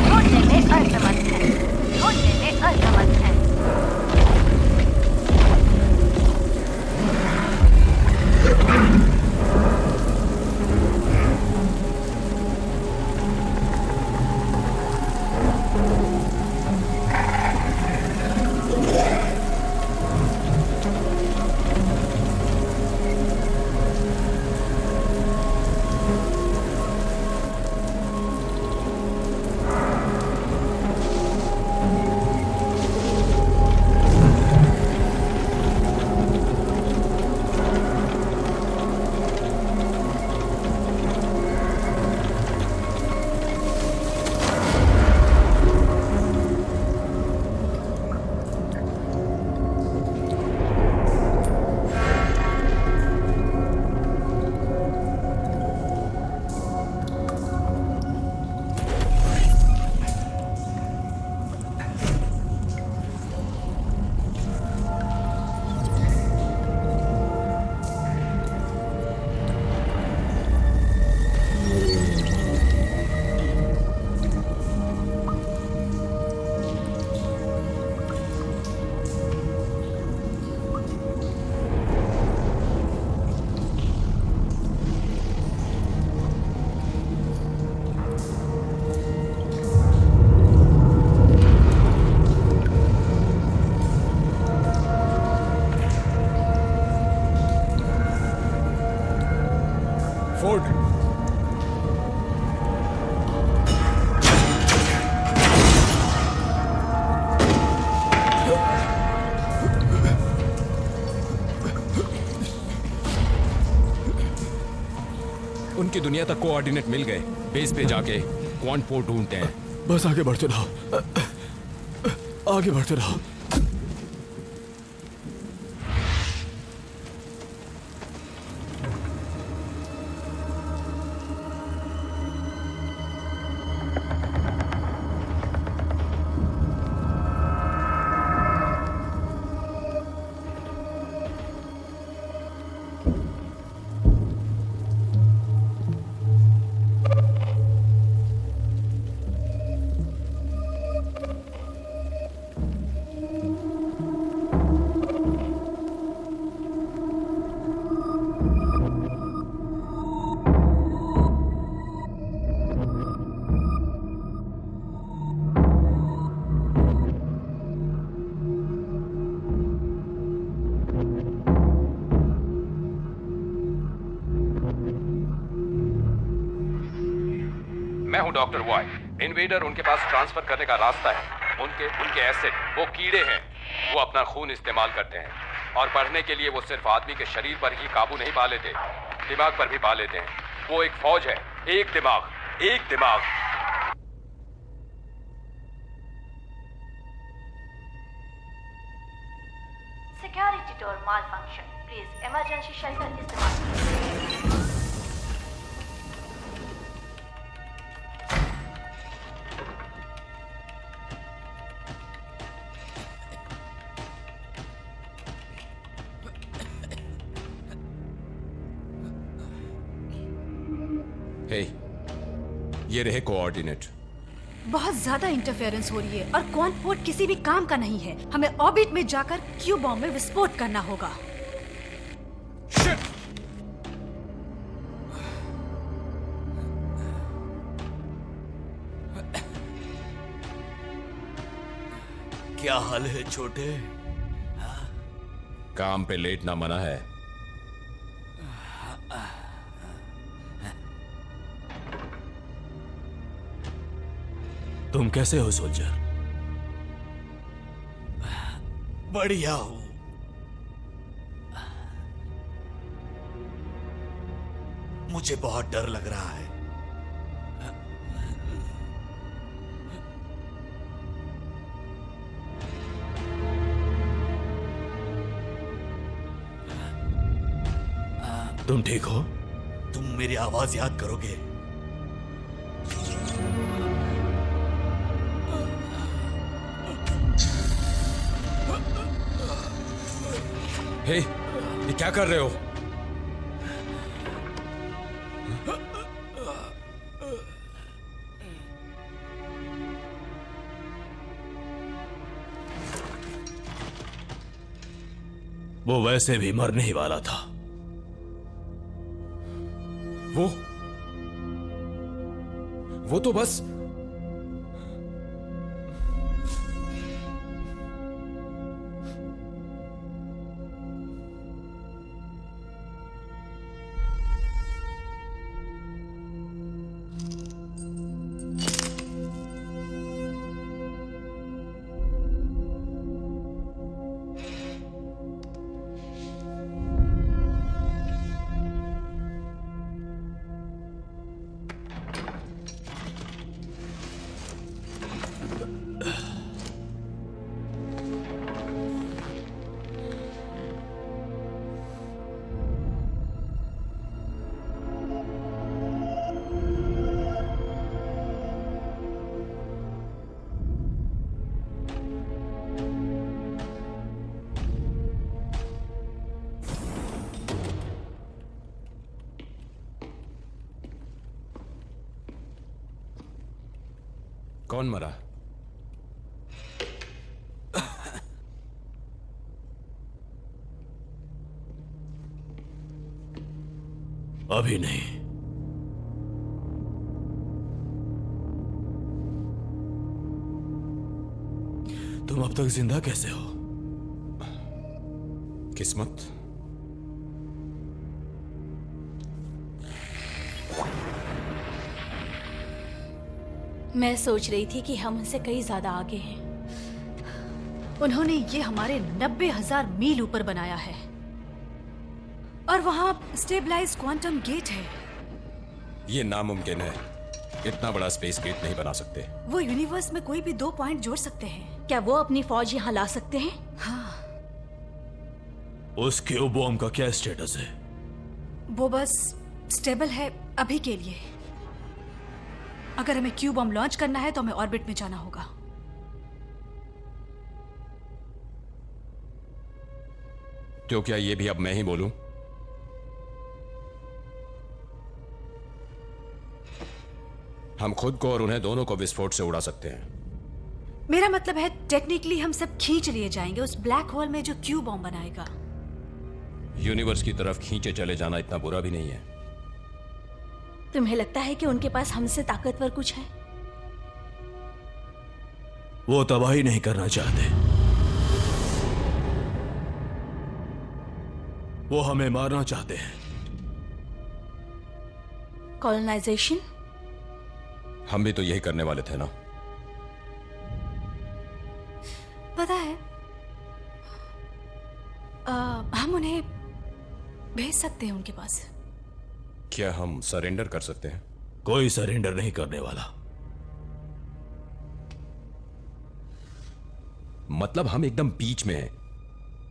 Speaker 10: ढूंढने में असमर्थ है। ढूंढने में असमर्थ है।
Speaker 6: उनकी दुनिया तक कोऑर्डिनेट मिल गए। बेस पे जाके क्वांट पोर्ट ढूंढते हैं।
Speaker 11: बस आगे बढ़ चलो। आगे बढ़ते रहो।
Speaker 5: मैं हूं डॉक्टर वॉय। इन्वेडर उनके पास ट्रांसफर करने का रास्ता है। उनके एसिड वो कीड़े हैं। वो अपना खून इस्तेमाल करते हैं और बढ़ने के लिए वो सिर्फ आदमी के शरीर पर ही काबू नहीं पा लेते, दिमाग पर भी पा लेते हैं। वो एक फौज है, एक दिमाग, एक दिमाग।
Speaker 10: Security door mall function, please emergency shelter इस्तेमाल कीजिए।
Speaker 6: हे, ये रहे कोऑर्डिनेट।
Speaker 9: बहुत ज्यादा इंटरफेरेंस हो रही है और क्वांट पोर्ट किसी भी काम का नहीं है। हमें ऑर्बिट में जाकर क्यू बॉम्ब में विस्फोट करना होगा।
Speaker 7: क्या हाल है छोटे?
Speaker 6: काम पे लेटना मना है।
Speaker 11: तुम कैसे हो सोल्जर?
Speaker 7: बढ़िया हूं। मुझे बहुत डर लग रहा है।
Speaker 11: तुम ठीक हो?
Speaker 7: तुम मेरी आवाज याद करोगे?
Speaker 6: हे, ये क्या कर रहे हो?
Speaker 11: वो वैसे भी मरने ही वाला था।
Speaker 6: वो तो बस कौन मरा?
Speaker 11: अभी नहीं। तुम अब तक जिंदा कैसे हो?
Speaker 6: किस्मत।
Speaker 2: मैं सोच रही थी कि हम उनसे कई ज्यादा आगे हैं।
Speaker 9: उन्होंने ये हमारे 90,000 मील ऊपर बनाया है और वहां स्टेबलाइज्ड क्वांटम गेट है।
Speaker 6: ये नामुमकिन है। इतना बड़ा स्पेस गेट नहीं बना सकते।
Speaker 9: वो यूनिवर्स में कोई भी 2 पॉइंट जोड़ सकते हैं।
Speaker 2: क्या वो अपनी फौज यहाँ ला सकते हैं?
Speaker 11: उस क्यूब बॉम्ब का क्या स्टेटस है?
Speaker 9: वो बस स्टेबल है अभी के लिए। अगर हमें क्यूब बम लॉन्च करना है तो हमें ऑर्बिट में जाना होगा।
Speaker 6: तो क्या ये भी अब मैं ही बोलूं? हम खुद को और उन्हें दोनों को विस्फोट से उड़ा सकते हैं।
Speaker 9: मेरा मतलब है टेक्निकली हम सब खींच लिए जाएंगे उस ब्लैक होल में जो क्यूब बॉम्ब बनाएगा।
Speaker 6: यूनिवर्स की तरफ खींचे चले जाना इतना बुरा भी नहीं है।
Speaker 2: तुम्हें लगता है कि उनके पास हमसे ताकतवर कुछ है?
Speaker 11: वो तबाही नहीं करना चाहते, वो हमें मारना चाहते हैं।
Speaker 2: कॉलोनाइजेशन?
Speaker 6: हम भी तो यही करने वाले थे ना।
Speaker 9: पता है हम उन्हें भेज सकते हैं उनके पास।
Speaker 6: क्या हम सरेंडर कर सकते हैं?
Speaker 11: कोई सरेंडर नहीं करने वाला।
Speaker 6: मतलब हम एकदम बीच में हैं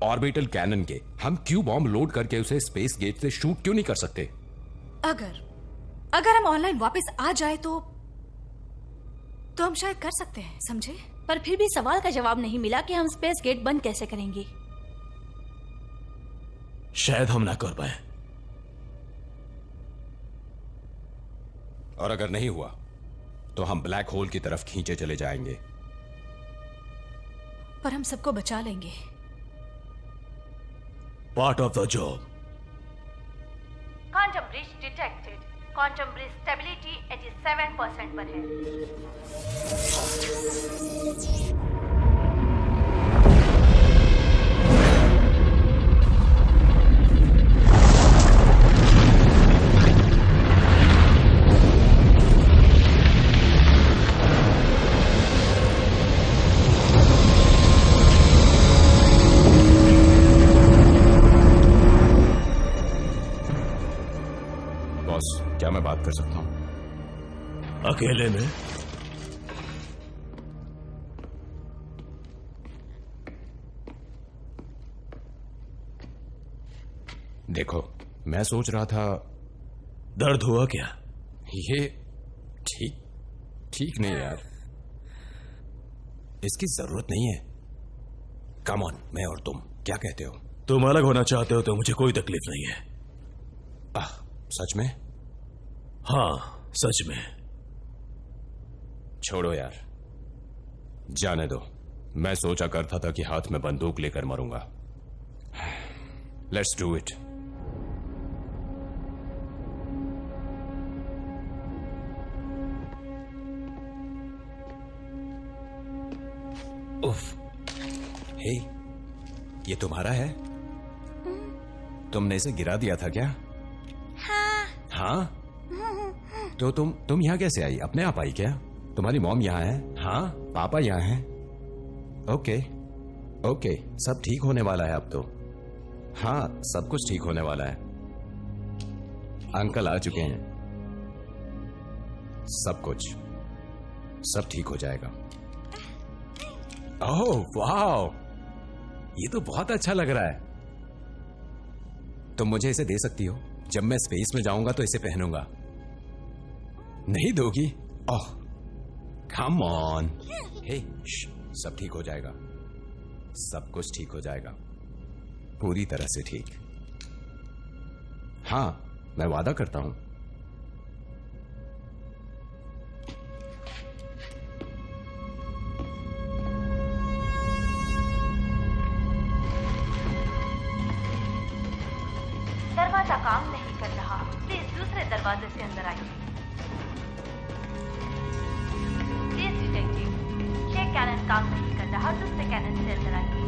Speaker 6: ऑर्बिटल कैनन के। हम क्यू बॉम्ब लोड करके उसे स्पेस गेट से शूट क्यों नहीं कर सकते?
Speaker 9: अगर हम ऑनलाइन वापस आ जाए तो हम शायद कर सकते हैं, समझे?
Speaker 2: पर फिर भी सवाल का जवाब नहीं मिला कि हम स्पेस गेट बंद कैसे करेंगे।
Speaker 11: शायद हम ना कर पाए।
Speaker 6: और अगर नहीं हुआ तो हम ब्लैक होल की तरफ खींचे चले जाएंगे।
Speaker 9: पर हम सबको बचा लेंगे।
Speaker 11: Part of the job.
Speaker 10: Quantum bridge detected. Quantum bridge stability 87% पर है।
Speaker 6: बॉस, क्या मैं बात कर सकता हूं?
Speaker 11: अकेले में?
Speaker 6: देखो, मैं सोच रहा था।
Speaker 11: दर्द हुआ क्या?
Speaker 6: ये ठीक नहीं यार, इसकी जरूरत नहीं है। कम ऑन, मैं और तुम क्या कहते हो?
Speaker 11: तुम अलग होना चाहते हो तो मुझे कोई तकलीफ नहीं है।
Speaker 6: सच में?
Speaker 11: हाँ, सच में।
Speaker 6: छोड़ो यार, जाने दो। मैं सोचा करता था कि हाथ में बंदूक लेकर मरूंगा। Let's do it. उफ, हे, ये तुम्हारा है? तुमने इसे गिरा दिया था क्या? हाँ? तो तुम यहाँ कैसे आई? अपने आप आई क्या? तुम्हारी मॉम यहाँ है? हाँ, पापा यहाँ हैं? ओके, सब ठीक होने वाला है अब तो। हाँ, सब कुछ ठीक होने वाला है। अंकल आ चुके हैं। सब ठीक हो जाएगा। ओह वाह, ये तो बहुत अच्छा लग रहा है। तुम मुझे इसे दे सकती हो? जब मैं स्पेस में जाऊंगा तो इसे पहनूंगा। नहीं दोगी? ओह, कम ऑन। हे, सब ठीक हो जाएगा। सब कुछ ठीक हो जाएगा, पूरी तरह से ठीक। हाँ, मैं वादा करता हूं।
Speaker 10: दरवाजा काम नहीं कर रहा, प्लीज दूसरे दरवाजे से अंदर आइए। प्लीज डिटेक्टिव, ये कैनन काम नहीं कर रहा, दूसरे कैनन से अंदर आइए।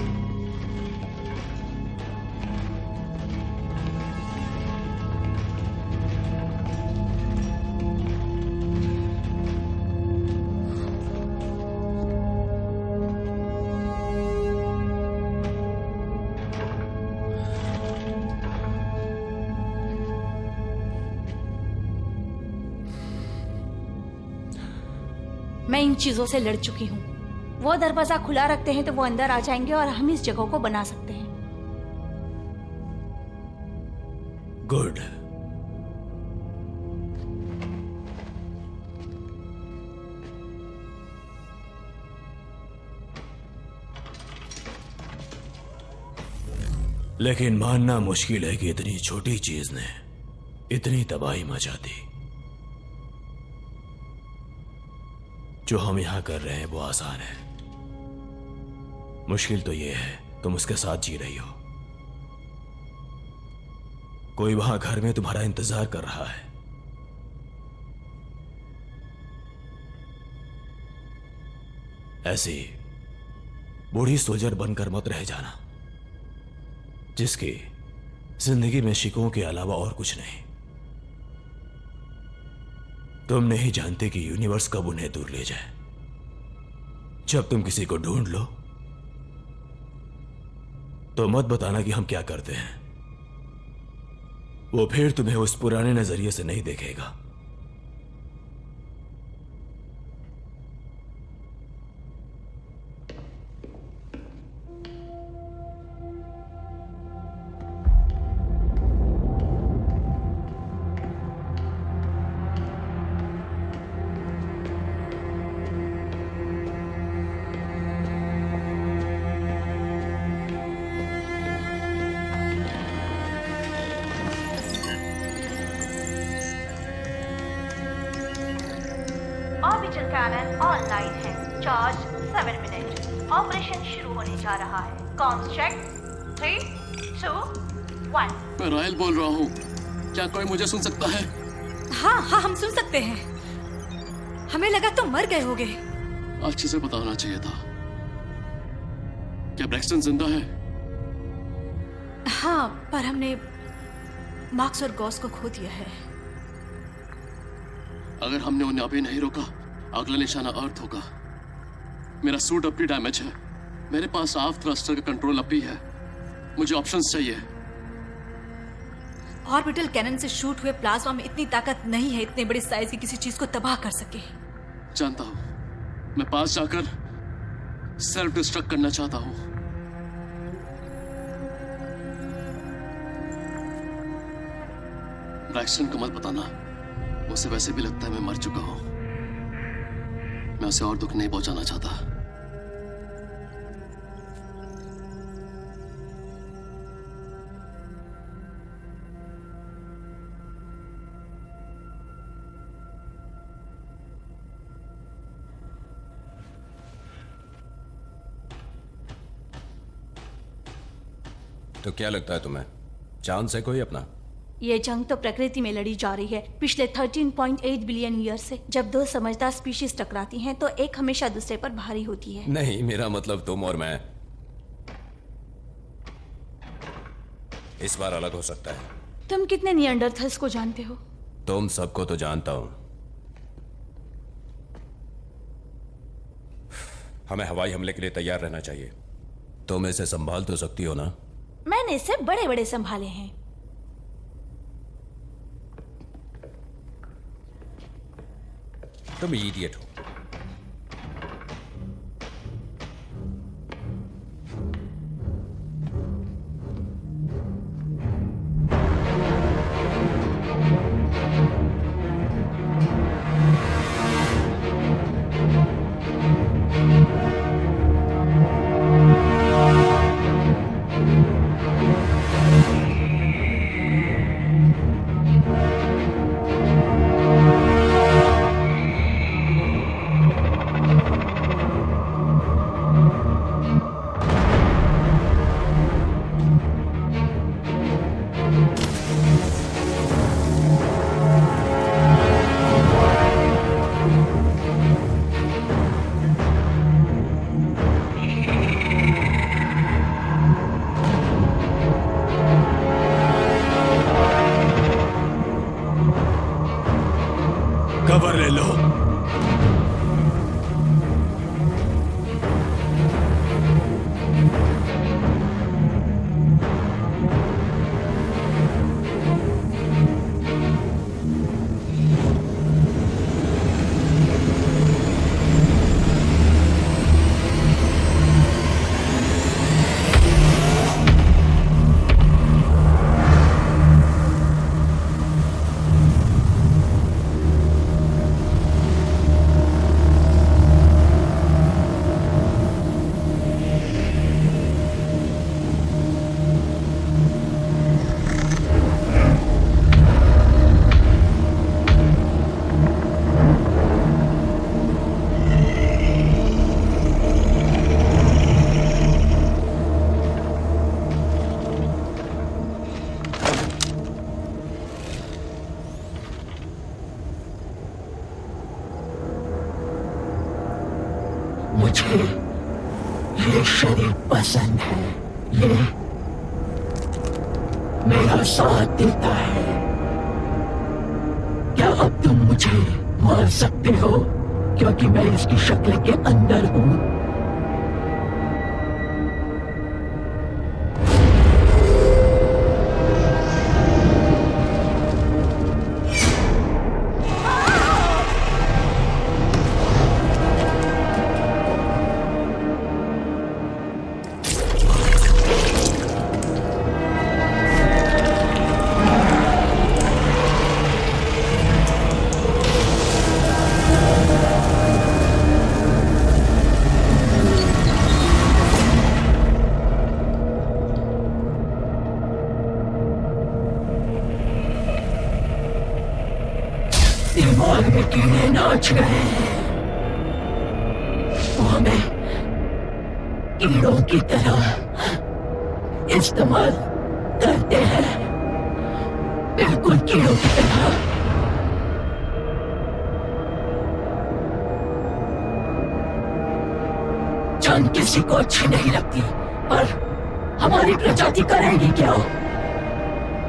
Speaker 2: मैं इन चीजों से लड़ चुकी हूँ। वो दरवाजा खुला रखते हैं तो वो अंदर आ जाएंगे और हम इस जगह को बना सकते हैं।
Speaker 11: गुड। लेकिन मानना मुश्किल है कि इतनी छोटी चीज ने इतनी तबाही मचा दी। जो हम यहां कर रहे हैं वो आसान है, मुश्किल तो ये है तुम उसके साथ जी रही हो। कोई वहां घर में तुम्हारा इंतजार कर रहा है। ऐसी बूढ़ी सोल्जर बनकर मत रह जाना जिसकी जिंदगी में शिकों के अलावा और कुछ नहीं। तुम नहीं जानते कि यूनिवर्स कब उन्हें दूर ले जाए। जब तुम किसी को ढूंढ लो तो मत बताना कि हम क्या करते हैं। वो फिर तुम्हें उस पुराने नजरिए से नहीं देखेगा।
Speaker 10: ऑर्बिटल कैनन ऑनलाइन है। Charge 7 minute. ऑपरेशन शुरू होने जा रहा है। Comms check 3, 2, 1।
Speaker 12: मैं रायल बोल रहा हूँ, क्या कोई मुझे सुन सकता है?
Speaker 9: हाँ हाँ, हम सुन सकते हैं। हमें लगा तुम मर गए होगे।
Speaker 12: अच्छे से पता होना चाहिए था। क्या ब्रैक्सटन जिंदा है?
Speaker 9: हाँ, पर हमने मार्क्स और गॉस को खो दिया है।
Speaker 12: अगर हमने उन्हें अभी नहीं रोका, अगला निशाना अर्थ होगा। मेरा सूट अब भी डैमेज है। मेरे पास हाफ थ्रस्टर का कंट्रोल अब भी है। मुझे ऑप्शंस चाहिए।
Speaker 9: ऑर्बिटल कैनन से शूट हुए प्लाज्मा में इतनी ताकत नहीं है इतने बड़े साइज की किसी चीज को तबाह कर सके।
Speaker 12: जानता हूं, मैं पास जाकर सेल्फ डिस्ट्रक्ट करना चाहता हूं। ब्रैक्सटन को मत बताना। उसे वैसे भी लगता है मैं मर चुका हूं। मैं उसे और दुख नहीं पहुंचाना चाहता।
Speaker 6: तो क्या लगता है तुम्हें, चांस है कोई अपना?
Speaker 2: ये जंग तो प्रकृति में लड़ी जा रही है पिछले 13.8 बिलियन ईयर से। जब दो समझदार स्पीशीज टकराती हैं तो एक हमेशा दूसरे पर भारी होती है।
Speaker 6: नहीं, मेरा मतलब तुम और मैं इस बार अलग हो सकता है।
Speaker 2: तुम कितने नियंडरथल्स को जानते हो?
Speaker 6: तुम सबको तो जानता हूं। हमें हवाई हमले के लिए तैयार रहना चाहिए। तुम इसे संभाल तो सकती हो ना?
Speaker 2: मैंने इसे बड़े बड़े संभाले हैं।
Speaker 6: तुम इडियट हो।
Speaker 1: मुझे ये शरीर पसंद है, ये मेरा साथ देता है। क्या अब तुम मुझे मार सकते हो क्योंकि मैं इसकी शक्ल के अंदर हूं? दिमाग में कीड़े नाच रहे हैं, वो हमें कीड़ों की तरह इस्तेमाल करते हैं, बिल्कुल कीड़ों की तरह। जान किसी को अच्छी नहीं लगती, पर हमारी प्रजाति करेगी क्या?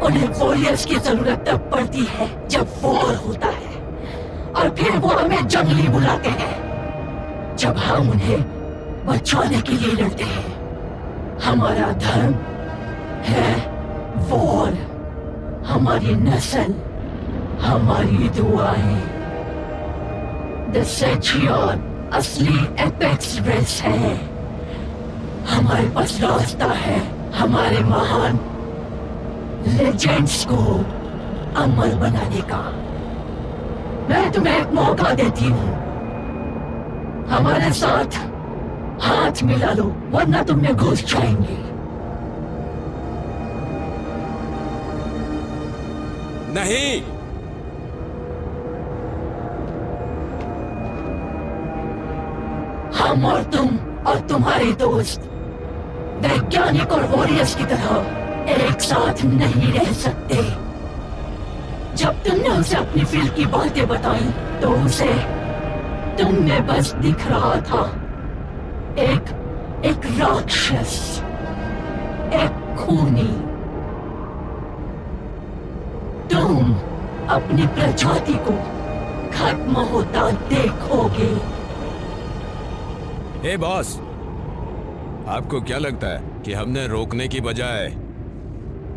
Speaker 1: उन्हें वॉरियर्स की जरूरत तब पड़ती है जब वॉर होता है, और फिर वो हमें जंगली बुलाते हैं जब हम उन्हें बचाने के लिए लड़ते हैं। हमारा धर्म है वॉर, हमारी नस्ल, हमारी दुआएं। द सेचियन असली एपेक्स रेस है। हमारे पास रास्ता है हमारे महान लेजेंड्स को अमर बनाने का। मैं तुम्हें एक मौका देती हूँ, हमारे साथ हाथ मिला लो, वरना तुम में घुस जाएंगे।
Speaker 8: नहीं,
Speaker 1: हम और तुम और तुम्हारे दोस्त वैज्ञानिक और वॉरियर्स की तरह एक साथ नहीं रह सकते। जब तुमने उसे अपनी फील्ड की बातें बताई तो उसे तुम में बस दिख रहा था एक राक्षस, एक खूनी। तुम अपनी प्रजाति को खत्म होता देखोगे।
Speaker 6: हे बॉस, आपको क्या लगता है कि हमने रोकने की बजाय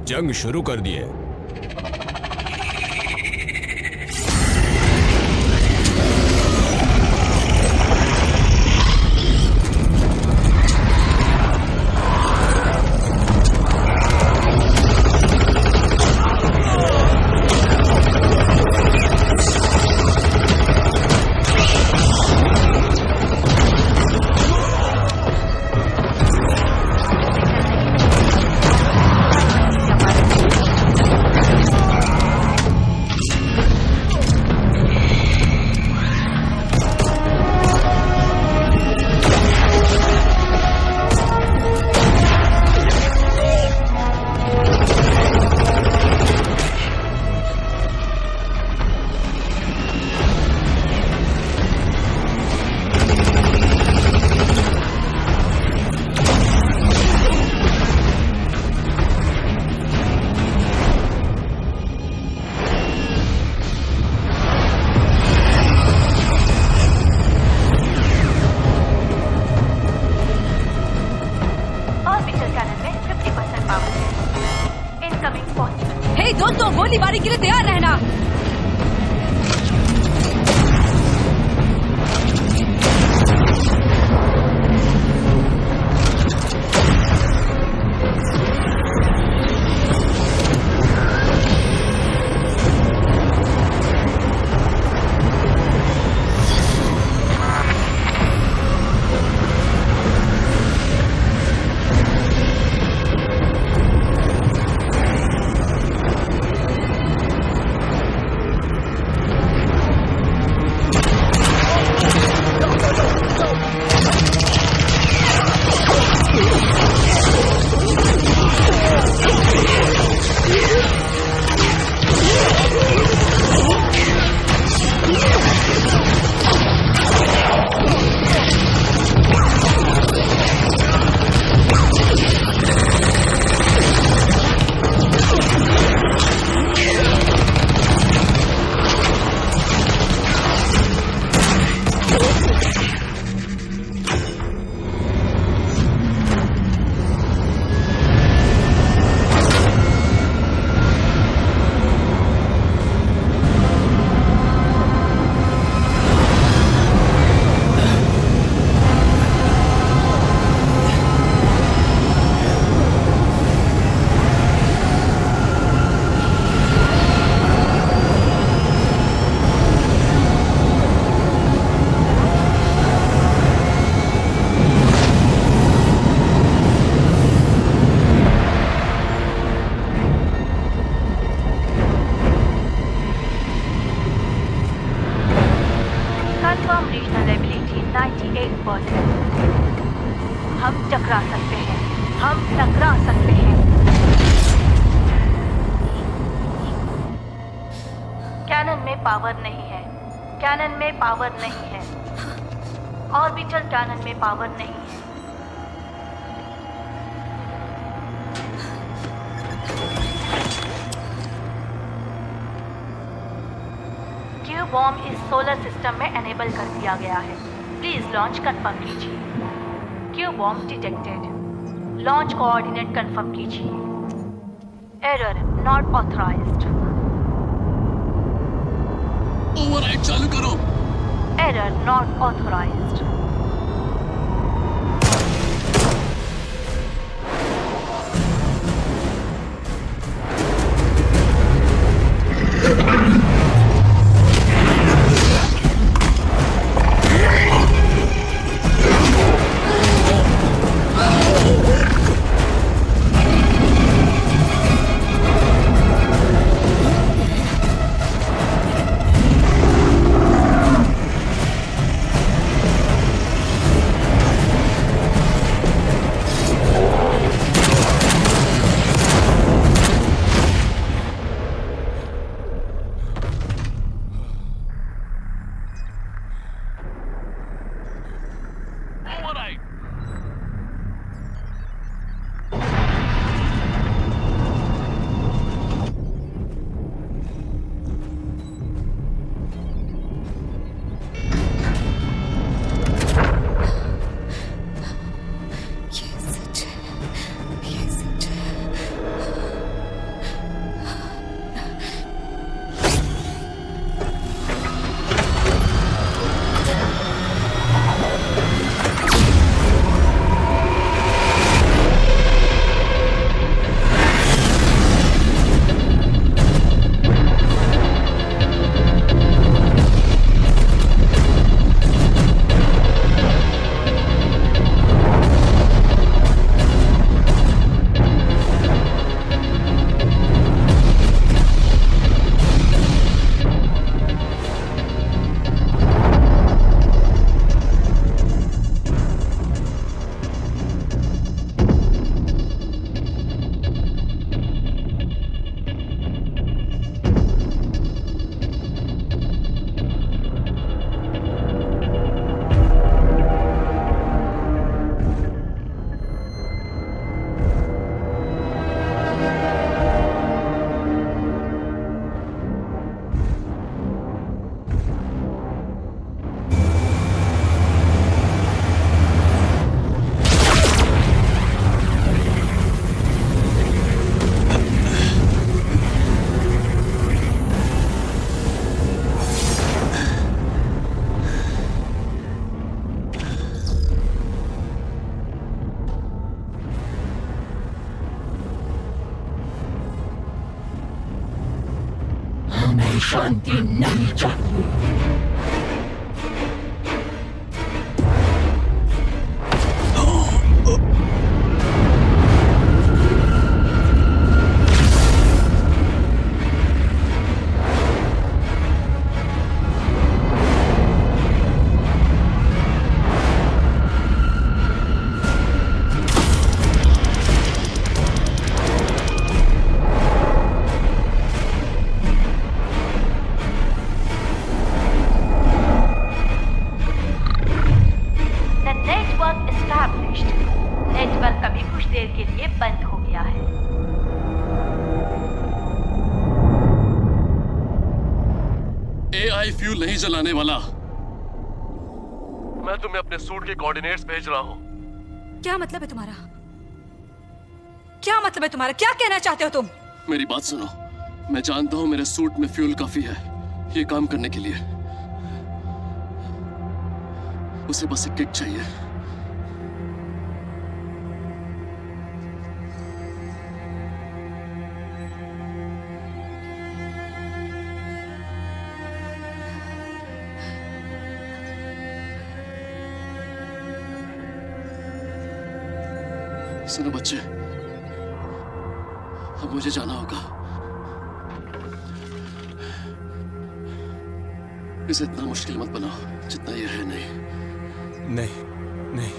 Speaker 6: जंग शुरू कर दी है?
Speaker 9: दोस्तों गोलीबारी के लिए तैयार रहना।
Speaker 10: 98%। हम टकरा सकते हैं, हम टकरा सकते हैं। कैनन में पावर नहीं है, कैनन में पावर नहीं है, ऑर्बिटल कैनन में पावर नहीं है। क्यू बॉम्ब इस सोलर सिस्टम में एनेबल कर दिया गया है। प्लीज लॉन्च कंफर्म कीजिए। Q bomb detected. Launch coordinate confirm कीजिए। Error not authorized.
Speaker 12: ओवरराइड चालू करो।
Speaker 10: Error not authorised.
Speaker 1: शांति नहीं चाहिए।
Speaker 10: नेटवर्क अभी कुछ देर के लिए बंद हो गया है।
Speaker 12: एआई फ्यूल नहीं जलाने वाला।
Speaker 4: मैं तुम्हें अपने सूट के कोऑर्डिनेट्स भेज रहा हूँ।
Speaker 9: क्या मतलब है तुम्हारा? क्या मतलब है तुम्हारा? क्या कहना चाहते हो तुम?
Speaker 12: मेरी बात सुनो। मैं जानता हूँ मेरे सूट में फ्यूल काफी है ये काम करने के लिए। उसे बस एक किक चाहिए। सुनो बच्चे, अब मुझे जाना होगा। इसे इतना मुश्किल मत बनाओ जितना यह है नहीं।
Speaker 8: नहीं नहीं,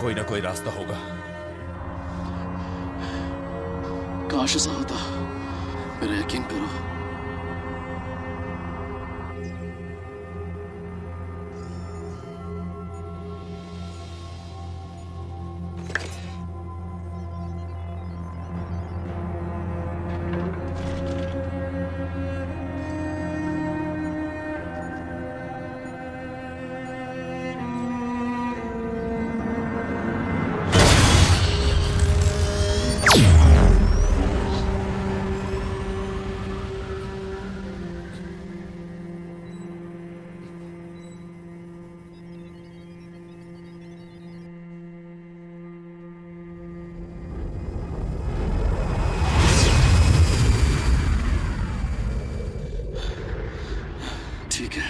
Speaker 8: कोई ना कोई रास्ता होगा।
Speaker 12: काश ऐसा होता, मेरा यकीन करो। ठीक है।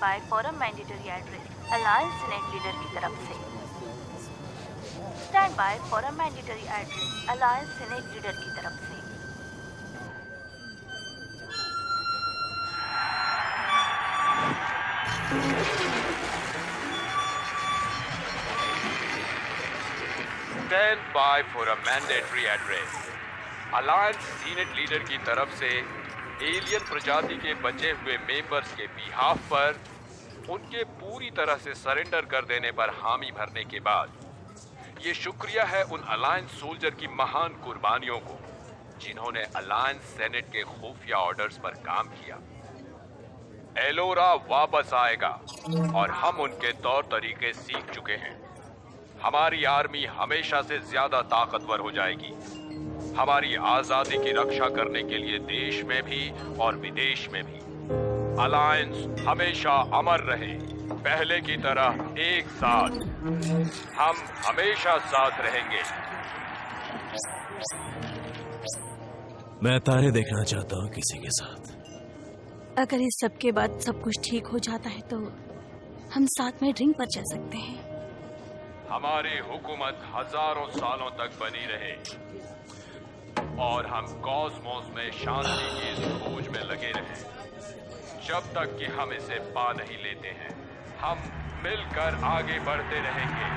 Speaker 10: By for a mandatory address alliance senate leader की तरफ से। Stand by for a mandatory address alliance senate leader की तरफ से।
Speaker 5: Stand by for a mandatory address alliance senate leader की तरफ से एलियन प्रजाति के बचे हुए मेंबर्स के बिहाफ पर उनके पूरी तरह से सरेंडर कर देने पर हामी भरने के बाद ये शुक्रिया है उन अलायंस सोल्जर की महान कुर्बानियों को जिन्होंने अलायंस सेनेट के खुफिया ऑर्डर्स पर काम किया। एलोरा वापस आएगा और हम उनके तौर तरीके सीख चुके हैं। हमारी आर्मी हमेशा से ज्यादा ताकतवर हो जाएगी। हमारी आजादी की रक्षा करने के लिए देश में भी और विदेश में भी अलायंस हमेशा अमर रहे, पहले की तरह एक साथ। हम हमेशा साथ रहेंगे।
Speaker 11: मैं तारे देखना चाहता हूँ किसी के साथ।
Speaker 2: अगर इस सब के बाद सब कुछ ठीक हो जाता है तो हम साथ में ड्रिंक पर चल सकते हैं।
Speaker 5: हमारी हुकूमत हजारों सालों तक बनी रहे और हम कॉस्मोस में शांति की इस खोज में लगे रहे, जब तक कि हम इसे पा नहीं लेते हैं। हम मिलकर आगे बढ़ते रहेंगे।